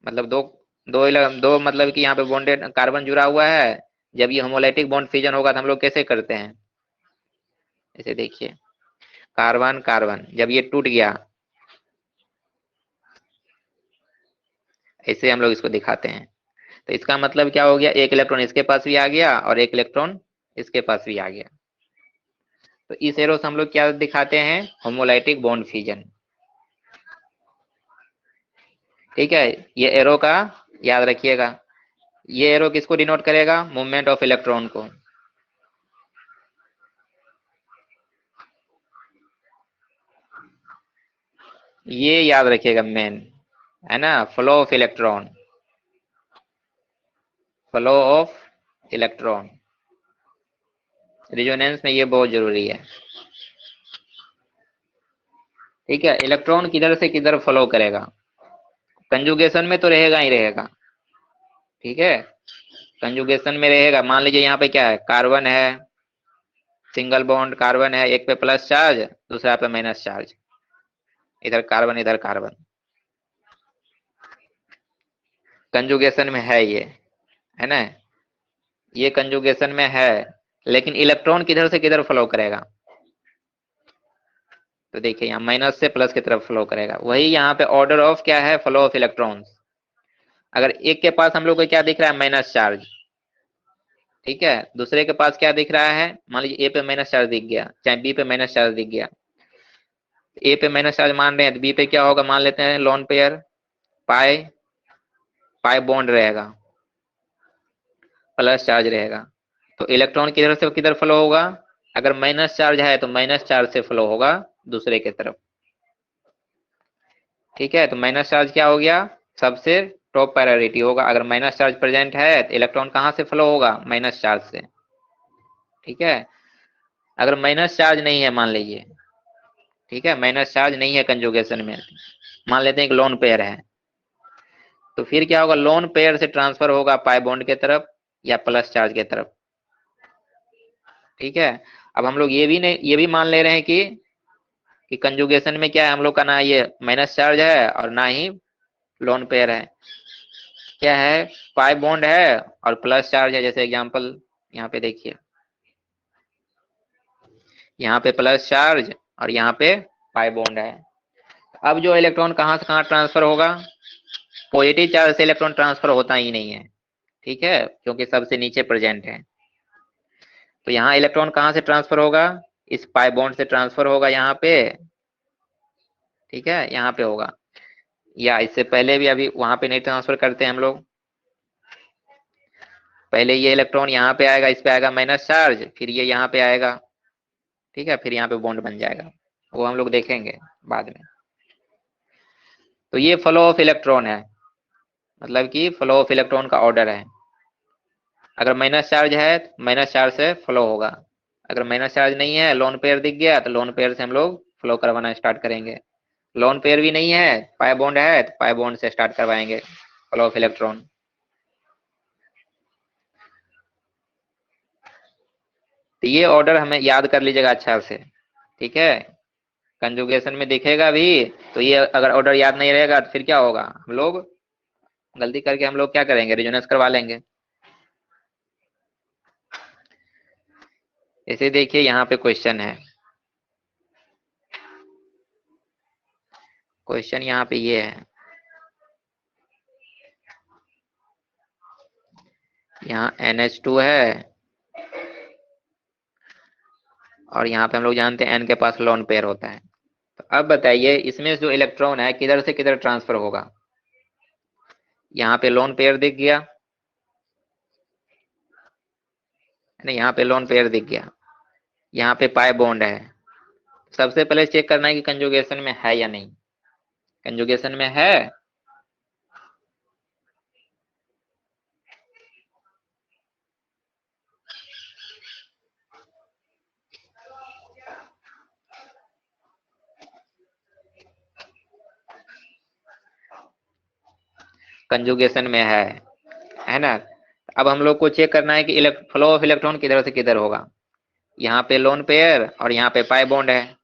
मतलब दो दो दो मतलब कि यहाँ पे बॉन्डेड कार्बन जुड़ा हुआ है। जब ये होमोलाइटिक बॉन्ड फिजन होगा तो हम लोग कैसे करते हैं, इसे देखिए, कार्बन कार्बन जब ये टूट गया, ऐसे हम लोग इसको दिखाते हैं। तो इसका मतलब क्या हो गया, एक इलेक्ट्रॉन इसके पास भी आ गया और एक इलेक्ट्रॉन इसके पास भी आ गया। तो इस एरो से हम लोग क्या दिखाते हैं, होमोलाइटिक बॉन्ड फिजन। ठीक है, ये एरो का याद रखिएगा। ये एरो किसको डिनोट करेगा, मूवमेंट ऑफ इलेक्ट्रॉन को। ये याद रखिएगा मेन, है ना, flow of electron, flow of electron. Resonance में ये बहुत जरूरी है। ठीक है, इलेक्ट्रॉन किधर से किधर फ्लो करेगा, कंजुगेशन में तो रहेगा ही रहेगा। ठीक है, कंजुगेशन में रहेगा। मान लीजिए यहाँ पे क्या है, कार्बन है, सिंगल बॉन्ड कार्बन है, एक पे प्लस चार्ज दूसरा पे माइनस चार्ज, इधर कार्बन इधर कार्बन, कंजुगेशन में है ये, है ना, ये कंजुगेशन में है। लेकिन इलेक्ट्रॉन किधर से किधर फ्लो करेगा, तो देखिए यहाँ माइनस से प्लस की तरफ फ्लो करेगा। वही यहाँ पे ऑर्डर ऑफ क्या है, फ्लो ऑफ इलेक्ट्रॉन्स। अगर एक के पास हम लोग को क्या दिख रहा है, माइनस चार्ज। ठीक है, दूसरे के पास क्या दिख रहा है, मान लीजिए ए पे माइनस चार्ज दिख गया, चाहे बी पे माइनस चार्ज दिख गया। ए पे माइनस चार्ज मान रहे हैं तो बी पे क्या होगा, मान लेते हैं लोन पेयर, पाई पाई बॉन्ड रहेगा, प्लस चार्ज रहेगा। तो इलेक्ट्रॉन किधर से किधर फ्लो होगा, अगर माइनस चार्ज है तो माइनस चार्ज से फ्लो होगा दूसरे के तरफ। ठीक है, तो माइनस चार्ज क्या हो गया, सबसे टॉप प्रायोरिटी होगा। अगर माइनस चार्ज प्रेजेंट है तो इलेक्ट्रॉन कहाँ से फ्लो होगा, माइनस चार्ज से। ठीक है, अगर माइनस चार्ज नहीं है मान लीजिए, ठीक है, माइनस चार्ज नहीं है कंजुगेशन में, मान लेते हैं कि लोन पेयर है, तो फिर क्या होगा, लोन पेयर से ट्रांसफर होगा पाई बॉन्ड के तरफ या प्लस चार्ज के तरफ। ठीक है, अब हम लोग ये भी मान ले रहे हैं कि कंजुगेशन में क्या है, हम लोग का ना ये माइनस चार्ज है और ना ही लोन पेयर है, क्या है, पाई बॉन्ड है और प्लस चार्ज है। जैसे एग्जांपल यहाँ पे देखिए, यहाँ पे प्लस चार्ज और यहाँ पे पाई बॉन्ड है। अब जो इलेक्ट्रॉन कहाँ से कहाँ ट्रांसफर होगा, पॉजिटिव चार्ज से इलेक्ट्रॉन ट्रांसफर होता ही नहीं है, ठीक है, क्योंकि सबसे नीचे प्रेजेंट है। तो यहाँ इलेक्ट्रॉन कहाँ से ट्रांसफर होगा, इस पाई बॉन्ड से ट्रांसफर होगा यहाँ पे, ठीक है, यहाँ पे होगा, या इससे पहले भी अभी वहां पे नहीं ट्रांसफर करते हम लोग। पहले ये इलेक्ट्रॉन यहाँ पे आएगा, इस पे आएगा माइनस चार्ज, फिर ये यहाँ पे आएगा, ठीक है, फिर यहाँ पे बॉन्ड बन जाएगा, वो हम लोग देखेंगे बाद में। तो ये फ्लो ऑफ इलेक्ट्रॉन है, मतलब कि फ्लो ऑफ इलेक्ट्रॉन का ऑर्डर है। अगर माइनस चार्ज है तो माइनस चार्ज से फ्लो होगा, अगर माइनस चार्ज नहीं है, लोन पेयर दिख गया तो लोन पेयर से हम लोग फ्लो करवाना स्टार्ट करेंगे। लोन पेयर भी नहीं है, पाई बॉन्ड है, तो पाई बॉन्ड से स्टार्ट करवाएंगे फ्लो ऑफ इलेक्ट्रॉन। तो ये ऑर्डर हमें याद कर लीजिएगा अच्छा से, ठीक है, कंजुगेशन में दिखेगा भी। तो ये अगर ऑर्डर याद नहीं रहेगा तो फिर क्या होगा, हम लोग गलती करके हम लोग क्या करेंगे, रेजोनेंस करवा लेंगे। इसे देखिए यहाँ पे क्वेश्चन है, क्वेश्चन यहाँ पे ये है, यहाँ NH2 है और यहाँ पे हम लोग जानते हैं N के पास लोन पेयर होता है। तो अब बताइए इसमें जो इलेक्ट्रॉन है किधर से किधर ट्रांसफर होगा, यहाँ पे लोन पेयर दिख गया, नहीं यहाँ पे लोन पेयर दिख गया, यहाँ पे पाई बॉन्ड है। सबसे पहले चेक करना है कि कंजुगेशन में है या नहीं, कंजुगेशन में है, कंजुगेशन में है ना। अब हम लोग को चेक करना है कि फ्लो ऑफ इलेक्ट्रॉन किधर से किधर होगा, यहाँ पे लोन पेयर और यहाँ पे पाई बॉन्ड है,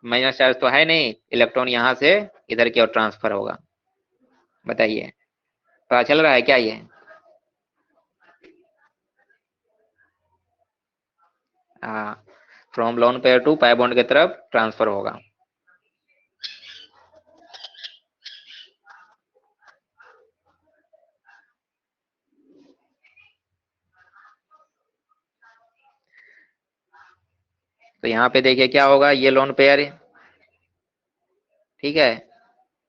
माइनस चार्ज तो है नहीं, इलेक्ट्रॉन यहाँ से इधर की ओर ट्रांसफर होगा। बताइए पता चल रहा है क्या ये, हाँ, from lone pair to pi bond की तरफ ट्रांसफर होगा। तो यहाँ पे देखिए क्या होगा, ये लोन पेयर है, ठीक है,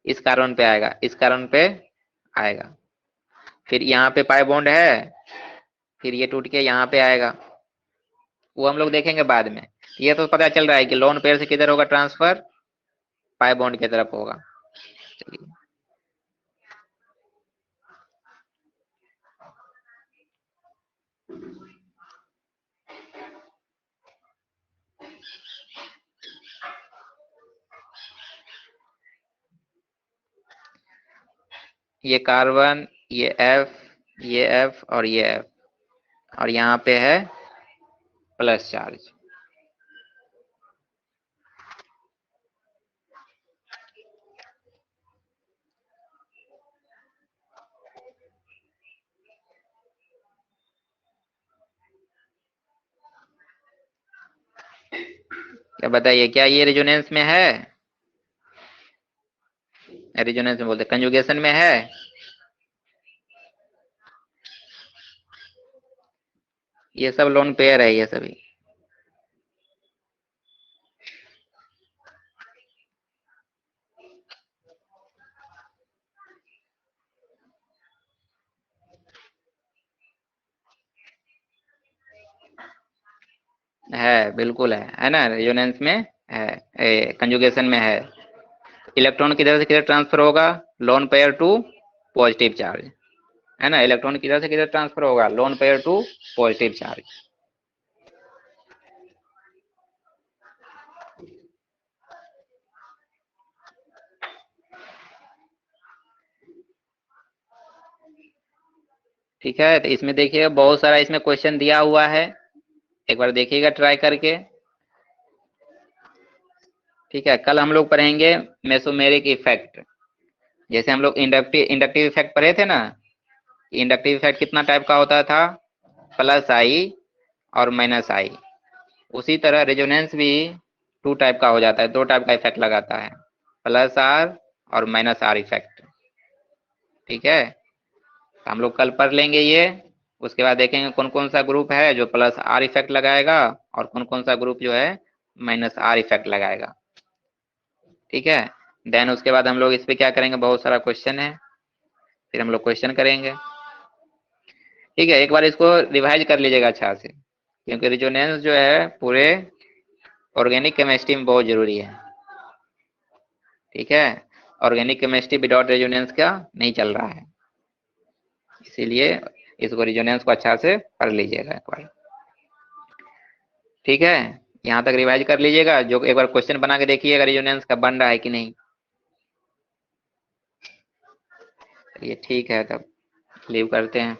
इस कार्बन पे आएगा, इस कार्बन पे आएगा, फिर यहाँ पे पाई बॉन्ड है, फिर ये टूट के यहाँ पे आएगा, वो हम लोग देखेंगे बाद में। ये तो पता चल रहा है कि लोन पेयर से किधर होगा ट्रांसफर, पाई बॉन्ड की तरफ होगा। चलिए ये कार्बन, ये F, ये F और ये F, और यहाँ पे है प्लस चार्ज। क्या बताइए, क्या ये रेजोनेंस में है, रेजोनेंस में बोलते कंजुगेशन में है, ये सब लोन पेयर है ये सभी। है बिल्कुल है ना, रेजोनेंस में है, कंजुगेशन में है। इलेक्ट्रॉन किधर से किधर ट्रांसफर होगा, lone pair to positive charge, है ना, इलेक्ट्रॉन किधर से किधर ट्रांसफर होगा, lone pair to positive charge. ठीक है, तो इसमें देखिएगा बहुत सारा इसमें क्वेश्चन दिया हुआ है, एक बार देखिएगा ट्राई करके। ठीक है, कल हम लोग पढ़ेंगे मेसोमेरिक इफेक्ट, जैसे हम लोग इंडक्टिव इफेक्ट पढ़े थे ना, इंडक्टिव इफेक्ट कितना टाइप का होता था, प्लस आई और माइनस आई, उसी तरह रेजोनेंस भी टू टाइप का हो जाता है, दो टाइप का इफेक्ट लगाता है, प्लस आर और माइनस आर इफेक्ट। ठीक है, तो हम लोग कल पढ़ लेंगे ये, उसके बाद देखेंगे कौन कौन सा ग्रुप है जो प्लस आर इफेक्ट लगाएगा और कौन कौन सा ग्रुप जो है माइनस आर इफेक्ट लगाएगा। ठीक है, देन उसके बाद हम लोग इस पे क्या करेंगे, बहुत सारा क्वेश्चन है, फिर हम लोग क्वेश्चन करेंगे। ठीक है, एक बार इसको रिवाइज कर लीजिएगा अच्छा से, क्योंकि रेजोनेंस जो है पूरे ऑर्गेनिक केमिस्ट्री में बहुत जरूरी है। ठीक है, ऑर्गेनिक केमिस्ट्री विदाउट रेजोनेंस का नहीं चल रहा है, इसीलिए इसको रेजोनेंस को अच्छा से पढ़ लीजिएगा एक बार। ठीक है, यहाँ तक रिवाइज कर लीजिएगा, जो एक बार क्वेश्चन बना के देखिएगा रेजोनेंस का बन रहा है कि नहीं। ये ठीक है, तब लीव करते हैं।